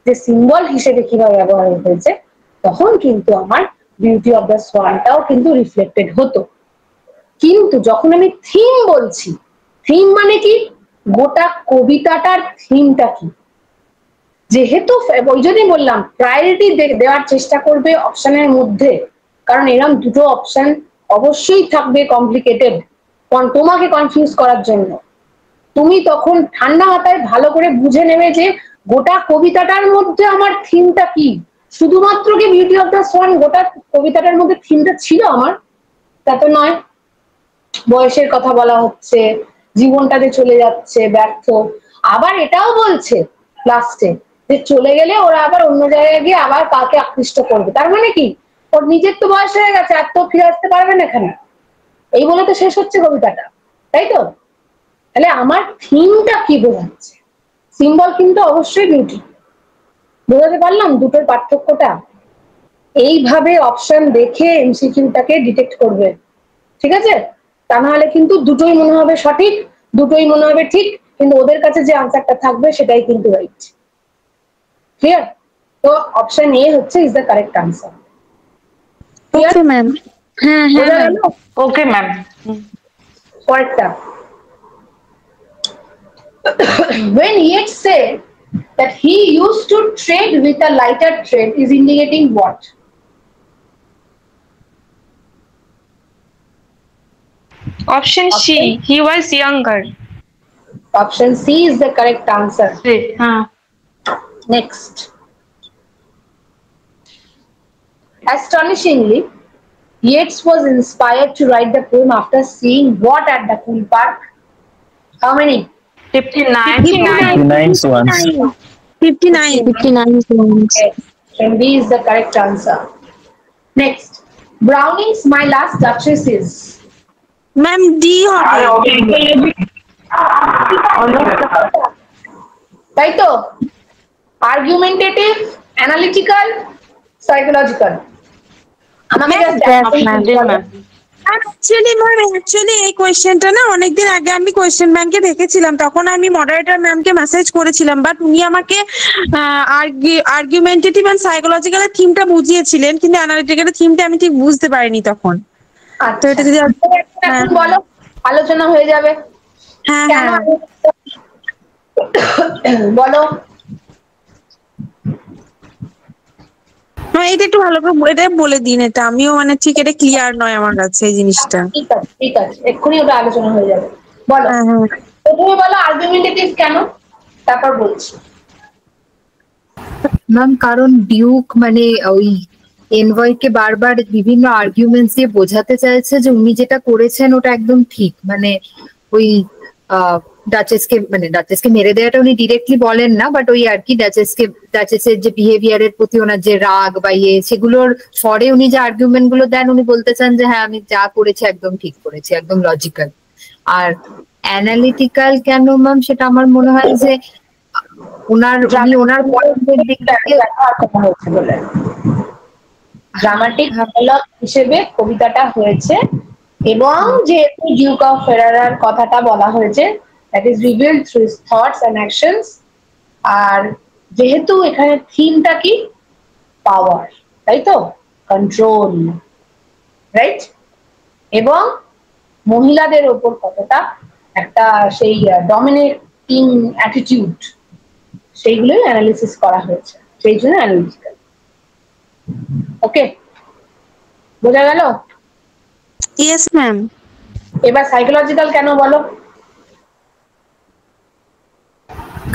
যে সিম্বল হিসেবে কিভাবে ব্যবহার হয়েছে, তখন কিন্তু আমার বিউটি অফ দ্য সোয়ানটাও কিন্তু রিফ্লেক্টেড হতো। কিন্তু যখন আমি থিম বলছি, থিম মানে কি, গোটা কবিতাটার থিমটা কি, যেহেতু ওই জন্যই বললাম প্রায়োরিটি দেওয়ার চেষ্টা করবে অপশনের মধ্যে, কারণ এরকম দুটো অপশন অবশ্যই থাকবে কমপ্লিকেটেড তোমাকে কনফিউজ করার জন্য। তুমি তখন ঠান্ডা মাথায় ভালো করে বুঝে নেবে যে গোটা কবিতাটার মধ্যে আমার থিমটা কি। শুধুমাত্র কি বিউটি অফ দ্য সন গোটা কবিতাটার মধ্যে থিমটা ছিল আমার, তা তো নয়। বয়সের কথা বলা হচ্ছে, জীবনটাতে চলে যাচ্ছে ব্যর্থ, আবার এটাও বলছে লাস্টে যে চলে গেলে ওরা আবার অন্য জায়গায় গিয়ে আবার কাকে আকৃষ্ট করবে। তার মানে কি ওর নিজের তো বয়স হয়ে গেছে, আর তো ফিরে আসতে পারবে না এখানে, এই বলে তো শেষ হচ্ছে কবিতাটা, তাই তো? তাহলে আমার থিমটা কি বোঝাচ্ছে? সিম্বল কিন্তু অবশ্যই বিউটি। বোঝাতে পারলাম দুটোর পার্থক্যটা? এইভাবে অপশন দেখে এমসিকিউটাকে ডিটেক্ট করবে, ঠিক আছে? তা নাহলে কিন্তু দুটোই মনে হবে সঠিক, দুটোই মনে হবে ঠিক, কিন্তু ওদের কাছে যে আনসারটা থাকবে সেটাই কিন্তু রাইট। ক্লিয়ার? তো অপশন এ হচ্ছে is the correct answer. Okay ma'am. হ্যাঁ হ্যাঁ ওকে ম্যাম। পরেরটা, when Yeats said that he used to trade with a lighter trade is indicating what? Option C, he was younger. Option C is the correct answer. Next. Astonishingly, Yeats was inspired to write the poem after seeing what at the Pool Park? How many? 59 swans. 59 swans. And B is the correct answer. Next, Browning's My Last Duchess is? Ma'am D হবে। তাই তো? Argumentative, analytical, psychological? Actually এই কোয়েশ্চেনটা না অনেকদিন আগে আমি question ব্যাংকে দেখেছিলাম, তখন আমি মডারেটর ম্যামকে মেসেজ করেছিলাম, বাট উনি আমাকে আর্গুমেন্টেটিভ এন্ড সাইকোলজিক্যালের থিমটা বুঝিয়েছিলেন, কিন্তু অ্যানালিটিক্যালের থিমটা আমি ঠিক বুঝতে পারিনি তখন। তো এটা যদি এখন বলো, আলোচনা হয়ে যাবে। হ্যাঁ হ্যাঁ বলো। এটা একটু ভালো করে এটা বলে দিন, এটা আমিও মানে ঠিক এটা ক্লিয়ার নয় আমার কাছে এই জিনিসটা। ঠিক আছে ঠিক আছে, এক্ষুনি ওটা আলোচনা হয়ে যাবে। বলো প্রথমে বলো আর্গুমেন্টেটিভ কেন, তারপর বলছি। ম্যাম কারণ ডিউক মানে ওই এনভয়কে বারবার বিভিন্ন আর্গুমেন্টস দিয়ে বোঝাতে চাইছে যে উনি যেটা করেছেন ওটা একদম ঠিক। মানে ওই ডাচেসকে মেরে দেওয়াটা উনি ডিরেক্টলি বলেন না, বাট ওই আর কি ডাচেসের যে বিহেভিয়ারের প্রতি ওনার যে রাগ বা সেগুলোর ফরে উনি যে আর্গুমেন্ট গুলো দেন, উনি বলতে চান যে হ্যাঁ আমি যা করেছি একদম ঠিক করেছি, একদম লজিক্যাল। আর অ্যানালিটিক্যাল কেন ম্যাম, সেটা আমার মনে হয় যে ওনার পয়েন্টের দিক থেকে ড্রামাটিক ডায়ালগ হিসেবে কবিতাটা হয়েছে, এবং যেহেতু ডিউক অফ ফেরারার কথাটা বলা হয়েছে, that is revealed through his thoughts and actions. আর যেহেতু এখানে থিমটা কি, পাওয়ার, তাই তো, কন্ট্রোল, রাইট? এবং মহিলাদের ওপর কতটা একটা সেই ডমিনেটিং অ্যাটিটিউড, সেইগুলোই অ্যানালিসিস করা হয়েছে, সেই জন্য অ্যানালিটিক্যাল। ওকে, বোঝা গেল? Yes ma'am. এবার সাইকোলজিক্যাল কেন বলো?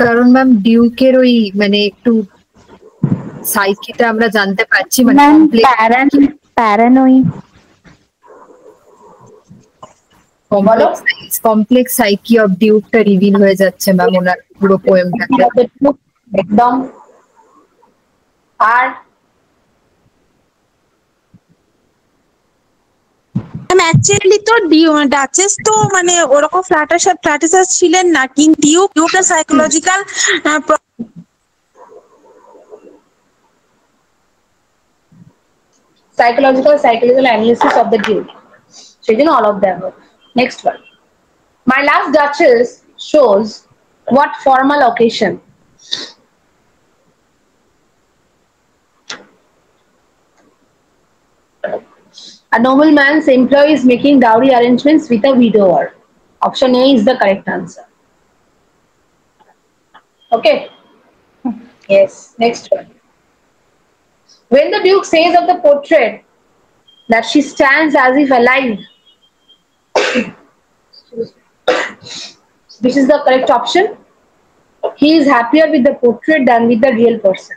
কারণ ম্যাম ডিউকের ওই মানে একটু সাইকিটা আমরা জানতে পারছি, মানে কমপ্লেক্স সাইকি অফ ডিউকটা রিভিল হয়ে যাচ্ছে ম্যাম ওনার পুরো পোয়েমটাতে একদম। আর অ্যাকচুয়ালি তো ডাচেস তো মানে ওরকম ফ্ল্যাটার ছিলেন না, কিন্তু ডিউকটা psychological psychological analysis of the Duke. So you know all of them. Next one. My Last Duchess shows what formal occasion? A nobleman's employee is making dowry arrangements with a widower. Option A is the correct answer. Okay. Yes. Next one. When the Duke says of the portrait that she stands as if alive, which is the correct option? He is happier with the portrait than with the real person.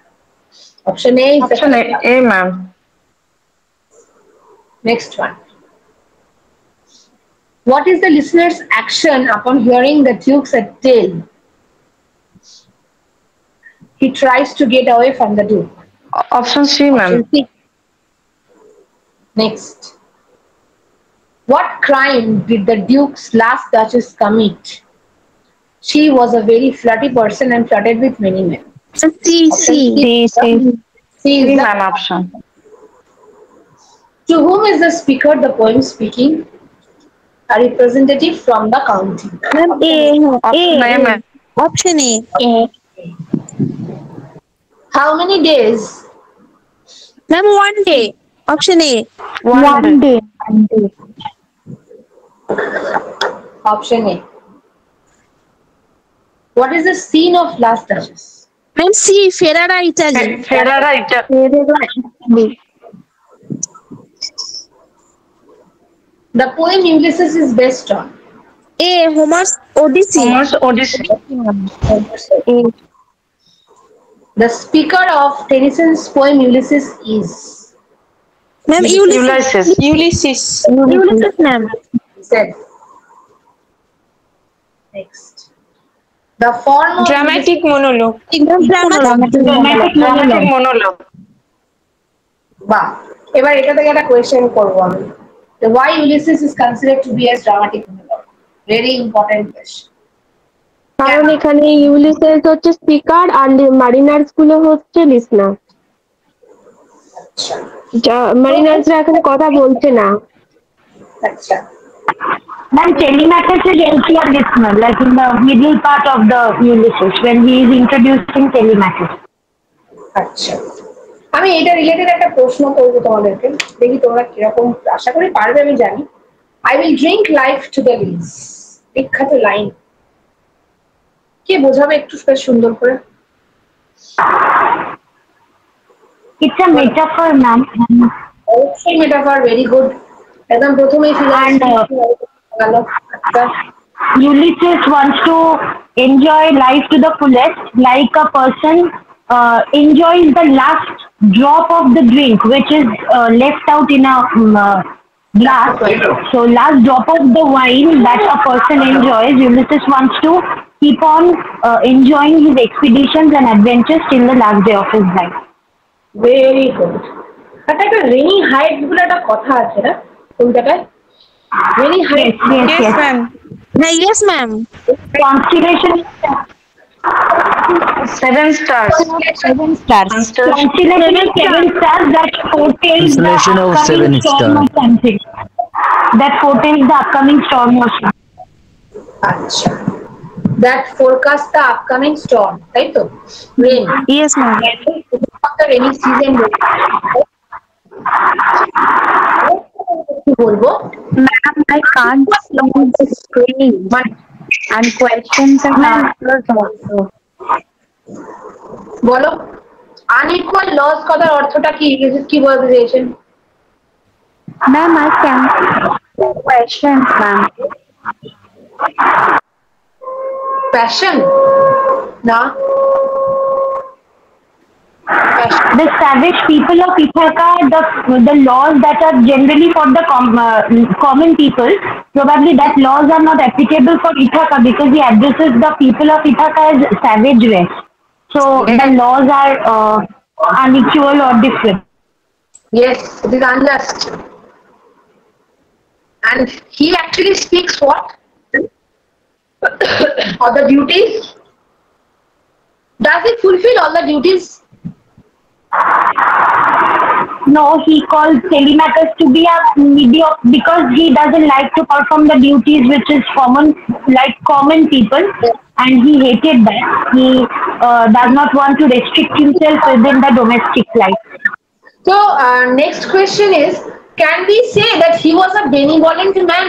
Option A is Option the correct A, ma'am. Next one. What is the listener's action upon hearing the Duke's tale? He tries to get away from the Duke. Option C, ma'am. Option C. Next. What crime did the Duke's last Duchess commit? She was a very flirty person and flirted with many men. C. C is the ma'am option. To whom is the speaker the poem speaking? A representative from the county. Option A. How many days? Ma'am, 1 day. Option A. One day. Option A. What is the scene of Last Duchess? Ma'am, C. Ferrara, Italy. Ferrara, Italy. The poem Ulysses is based on? A. Homer's Odyssey. Homer's Odyssey. The speaker of Tennyson's poem Ulysses is? Ma'am, Ulysses. Ulysses, ma'am. Said. Next. The form of Dramatic monologue. Dramatic monologue. বাহ, এবার এটা থেকে একটা question করব আমি। Why Ulysses is considered to be as dramatic monologue? Very important question. কারণ এখানে Ulysses হচ্ছে স্পিকার আর মারিনার্স গুলো হচ্ছে লিসনার। মারিনার্সরা এখানে কথা বলছে না। আচ্ছা। Ma'am, Telemachus is LCR listener, like in the middle part of the Ulysses, when he is introducing Telemachus. আচ্ছা, আমি এটা রিলেটেড একটা প্রশ্ন করব তোমাদেরকে, দেখি তোমরা কিরকম, আশা করি পারবে আমি জানি। I will drink life to the lees, বিখ্যাত লাইন কে বোঝাবে একটু সুন্দর করে? It's a metaphor, ma'am. অবশ্যই মেটাফর, ভেরি গুড। একদম প্রথমেই গেল। Ulysses wants to enjoy life to the fullest, like a person enjoys the last drop of the drink, which is left out in a glass. So last drop of the wine that a person enjoys, Ulysses wants to keep on enjoying his expeditions and adventures till the last day of his life. Very good. একটা rainy heights বলে একটা কথা আছে না কোন জায়গায়? Rainy heights. Yes, ma'am. Yes, ma'am. Constellation. 7 stars. 7 stars. Constellation is 7 stars that foretells the Constellation of upcoming 7 storm stars. or something. That foretells the upcoming storm or something. আচ্ছা, that forecast the upcoming storm, তাই তো? Rain. Yes, ma'am. The rainy season. কি বলবো? Ma'am, I can't see the screen. And questions and answers also. বলো, unequal loss কথার অর্থটা কি? কি বলতে চেয়েছেন? Ma'am, I can't see questions, ma'am. Passion? না। The savage people of Ithaca, the laws that are generally for the common people, probably that laws are not applicable for Ithaca because he addresses the people of Ithaca as savage race. So the laws are unequal or different. Yes, it is unjust. And he actually speaks what? Or the duties? Does he fulfill all the duties? No, he calls Telemachus to be a mediocre because he doesn't like to perform the duties which is common, like common people, and he hated that. He does not want to restrict himself within the domestic life. So next question is, Can we say that he was a benevolent man?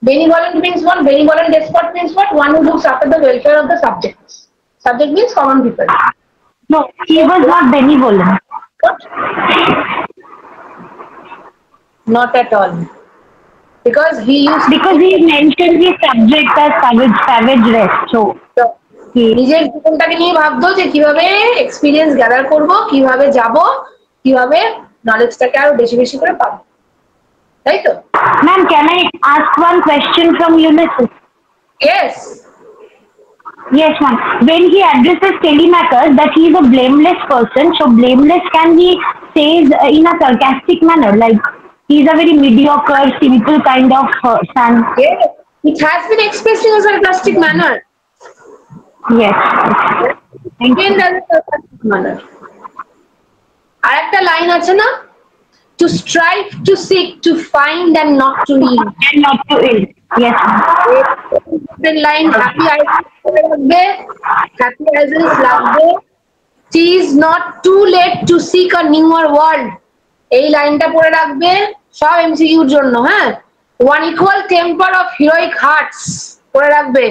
Benevolent means what? Benevolent despot means what? One who looks after the welfare of the subjects. Subject means common people. No, he was not benevolent. What? Not at all. Because he mentioned his subject as savage rest. So নিজের জীবনটাকে নিয়ে ভাবতো যে কিভাবে experience gather করব, কিভাবে যাব, কিভাবে নলেজটাকে আরো বেশি বেশি করে পাবো, তাই তো? Ma'am, can I ask one question from Ulysses? Yes. Yes, ma'am. When he addresses Telemachus that he is a blameless person, so blameless can be said in a sarcastic manner, like he is a very mediocre, simple kind of son. Yes, it has been expressed in a sarcastic manner. Yes. In a sarcastic manner. আর একটা line আছে না, to strive, to seek, to find and not to need. And not to ill. Yes. The line happy islands লাগবে. It is not too late to seek a newer world. এই লাইনটা পড়ে রাখবে সব এমসিকিউর জন্য, হ্যাঁ? One equal temper of heroic hearts পড়ে রাখবে.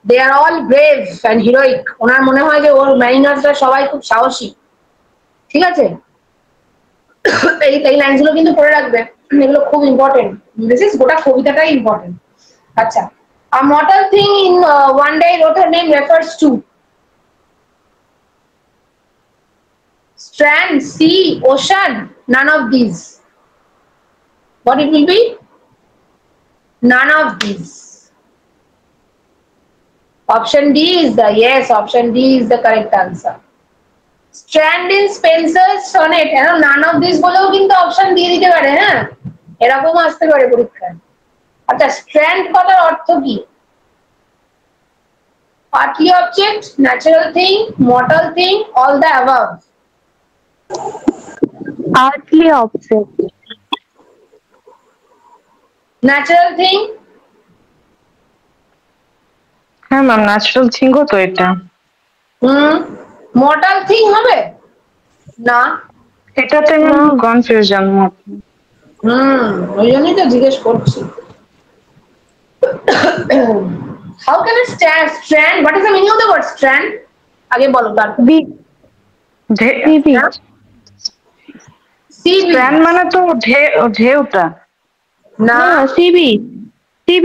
They are all brave and heroic. ওনার মনে হয় যে ওর ম্যারিনার্সরা সবাই খুব সাহসী, ঠিক আছে? এই লাইনগুলো কিন্তু পড়ে রাখবে, এগুলো খুব ইম্পর্টেন্ট। দিস ইজ গোটা কবিতাটাই ইম্পর্টেন্ট। আচ্ছা, a mortal thing in one day wrote her name refers to strand, sea, ocean, none of these. What it will be? None of these. Option D is option D is the correct answer. Strand in Spencer's sonnet, none of these বলেও কিন্তু option দিয়ে দিতে পারে, হ্যাঁ, এরকম আসতে পারে পরীক্ষায়। আচ্ছা, স্ট্র্যান্ড কথার অর্থ কি? Partly object, natural thing, mortal thing, all the above. Partly object. Natural thing? হ্যাঁ ম্যাম, ন্যাচারাল থিংও তো এটা। মর্টাল থিং হবে না, এটাতে কনফিউশন। ওই জন্যই তো জিজ্ঞেস করছি। How can a strand? What is the meaning of the word strand? আগে বলো তারপর। স্ট্র্যান্ড মানে তো ঢেউটা না, সি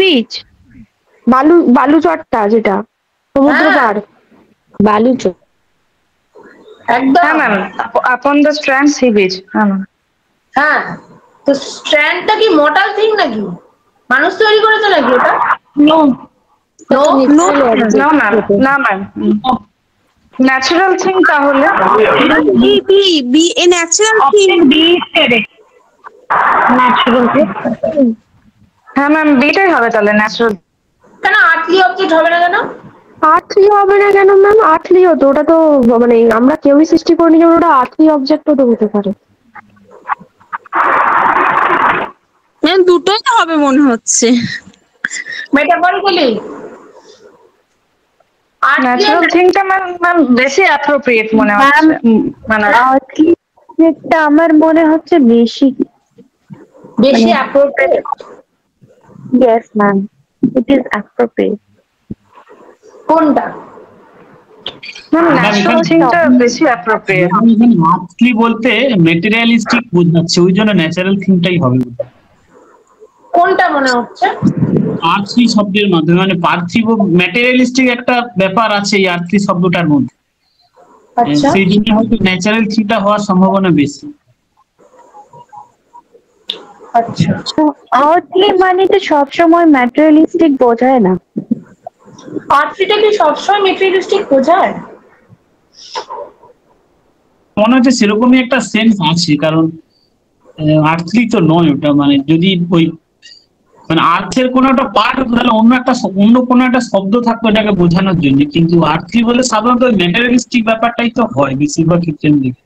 বিচ, বালুচটটা যেটা সমুদ্র পার, বালুচট। একদম। হ্যাঁ ma'am, upon the strand sea beach. হ্যাঁ, তো স্ট্র্যান্ডটা কি মর্টাল থিং নাকি? মানুষ তৈরি করেছে নাকি এটা? No ma'am, natural thing. তাহলে ন্যাচারাল থিং। হ্যাঁ ম্যাম, বিটাই হবে তাহলে, ন্যাচারাল। কেন আর্থলি অবজেক্ট হবে না কেন? আর্থলি হবে না কেন ম্যাম? আর্থলি হতো, ওটা তো মানে আমরা কেউই সৃষ্টি করিনি, যেমন ওটা আর্থলি অবজেক্টও তো হতে পারে। দুটোই তো হবে মনে হচ্ছে। মেটাফরিক্যালি ন্যাচারাল থিংটা ম্যাম বেশি অ্যাপ্রোপ্রিয়েট মনে হচ্ছে। মানে আর্থলি অবজেক্টটা আমার মনে হচ্ছে বেশি appropriate. Yes ma'am, it is appropriate. কোনটা? ন্যাচারাল থিংটা বেশি অ্যাপ্রোপ্রিয়েট। আর্থলি বলতে ম্যাটেরিয়ালিস্টিক বোঝাচ্ছে, ওই জন্য ন্যাচারাল থিংটাই হবে। কোনটা মনে হচ্ছে? আর্থলি শব্দের মাধ্যমে, মানে পার্থিব ম্যাটেরিয়ালিস্টিক একটা ব্যাপার আছে এই আর্থলি শব্দটার মধ্যে, সেই জন্য হয়তো ন্যাচারাল থিংটা হওয়ার সম্ভাবনা বেশি। আচ্ছা, আর্থলি মানে তো সবসময় ম্যাটেরিয়ালিস্টিক বোঝায় না। আর্থলিটা কি সবসময় ম্যাটেরিয়ালিস্টিক বোঝায়? মনে হচ্ছে সেরকমই একটা সেন্স আছে, কারণ আর্থলি তো নয় ওটা। মানে যদি ওই মানে আর্থের কোনো একটা পার্ট হতো তাহলে অন্য কোনো একটা শব্দ থাকতো এটাকে বোঝানোর জন্য, কিন্তু আর্থলি বলে সাধারণত ম্যাটেরিয়ালিস্টিক ব্যাপারটাই তো হয় বেশিরভাগ ক্ষেত্রে দিকে।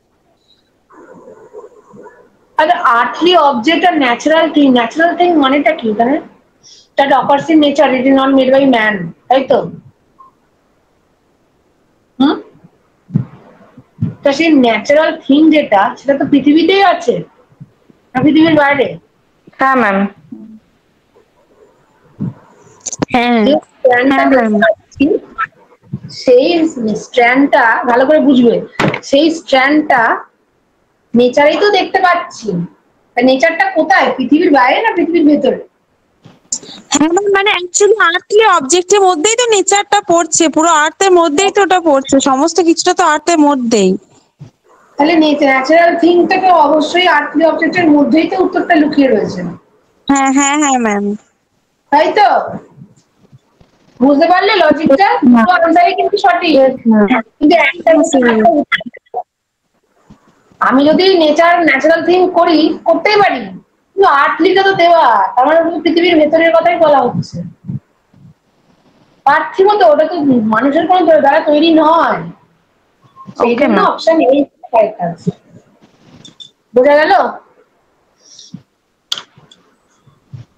আচ্ছা, আর্থলি অবজেক্ট আর ন্যাচারাল থিং মানেটা কি? তাহলে that occurs in nature, it is not made by man, তাই তো? তো সেই ন্যাচারাল থিং যেটা, সেটা তো পৃথিবীতেই আছে, পৃথিবীর বাইরে? হ্যাঁ ম্যাম। যে স্ট্র্যান্ডটা দেখতে পাচ্ছি, সেই স্ট্র্যান্ডটা ভালো করে বুঝবে, সেই স্ট্র্যান্ডটা নেচারেই তো দেখতে পাচ্ছি। নেচারটা কোথায়? পৃথিবীর বাইরে না পৃথিবীর ভেতরে? হ্যাঁ মানে অ্যাকচুয়ালি আর্থলি অবজেক্টের মধ্যেই তো নেচারটা পড়ছে, পুরো আর্থের মধ্যেই তো ওটা পড়ছে, সমস্ত কিছুটা তো আর্থের মধ্যেই। তাহলে ন্যাচারাল থিংটাকে অবশ্যই আর্থলি অবজেক্টের মধ্যেই তো উত্তরটা লুকিয়ে রয়েছে। হ্যাঁ হ্যাঁ হ্যাঁ ম্যাম, তাই তো? বুঝতে পারলে লজিকটা? দুটো আনসারই কিন্তু সঠিক, কিন্তু একটা আমি যদি ন্যাচারাল থিং করি, করতেই পারি, কিন্তু আর্থলিটা তো দেওয়া, তার মানে পৃথিবীর ভেতরের কথাই বলা হচ্ছে। পার্থিব তো, ওটা তো মানুষের কোনো দ্বারা তৈরি নয়, সেই জন্য অপশন এই কারেক্ট আছে। বোঝা গেল?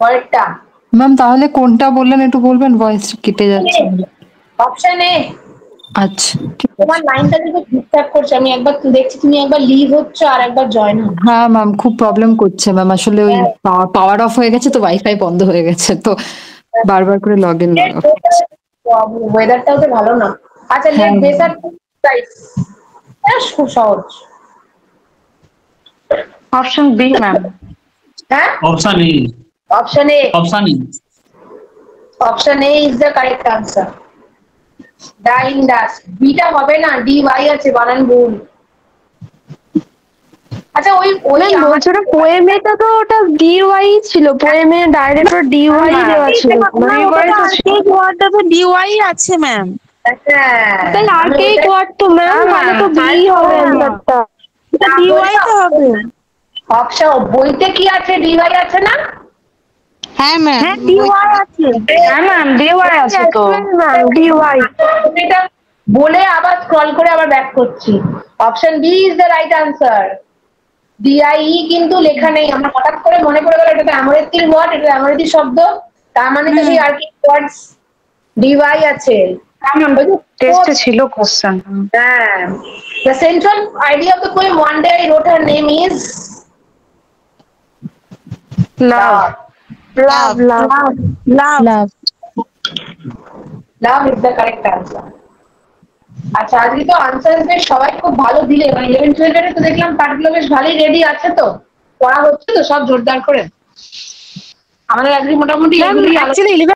পরেরটা ম্যাম তাহলে কোনটা বললেন একটু বলবেন, ভয়েস কেটে যাচ্ছে। Option A. আচ্ছা তোমার লাইনটা কিন্তু ঠিকঠাক করছে, আমি একবার দেখছি তুমি একবার লিভ হচ্ছে আর একবার জয়েন হচ্ছে। হ্যাঁ ম্যাম খুব প্রবলেম করছে ম্যাম, আসলে ওই পাওয়ার অফ হয়ে গেছে তো, ওয়াইফাই বন্ধ হয়ে গেছে তো বারবার করে লগ ইন। ওয়েদারটাও তো ভালো না। আচ্ছা লেট বেসার প্রাইস, খুব সহজ। Option B ma'am. হ্যাঁ option A. Option A. Option A. Option A is the correct answer. Dying dust. বিটা হবে না, ডি ওয়াই আছে, বানান ভুল। আচ্ছা ওই বলছিল পোয়েমেটা তো ওটা ডিওয়াই ছিল, পোয়েমে ডাইরেক্ট ডিওয়াই দেওয়া ছিল, ডিওয়াই তো ছিল, ওয়ার্ডটা তো ডিওয়াই আছে ম্যাম। তাহলে আর্কেইক ওয়ার্ড তো ম্যাম, তাহলে তো বি হবে অ্যানসারটা, এটা ডিওয়াই তো হবে। অপশন বইতে কি আছে? ডিওয়াই আছে না? হ্যাঁ ম্যাম, হ্যাঁ ডিওয়াই আছে। হ্যাঁ ম্যাম ডিওয়াই আছে তো ম্যাম, ডিওয়াই। এটা বলে আবার স্ক্রল করে আবার ব্যাক করছি। Option B is the right answer. DIE কিন্তু লেখা নেই, আমরা হঠাৎ করে মনে পড়ে গেল এটা তো আমরেতির ওয়ার্ড, এটা আমরেতি শব্দ, তার মানে তো সেই আর্কিক ওয়ার্ডস ডিওয়াই আছে। টেস্টে ছিল কোশ্চেন। হ্যাঁ, the central idea of the poem One Day I Wrote Her Name is love. Love, love, love, love. Love is the correct answer. আচ্ছা আজকে তো আনসার বেশ সবাই খুব ভালো দিলে, মানে 11-12 এর তো দেখলাম পার্টগুলো বেশ ভালোই রেডি আছে, তো পড়া হচ্ছে তো সব জোরদার করে। আমাদের আজকে মোটামুটি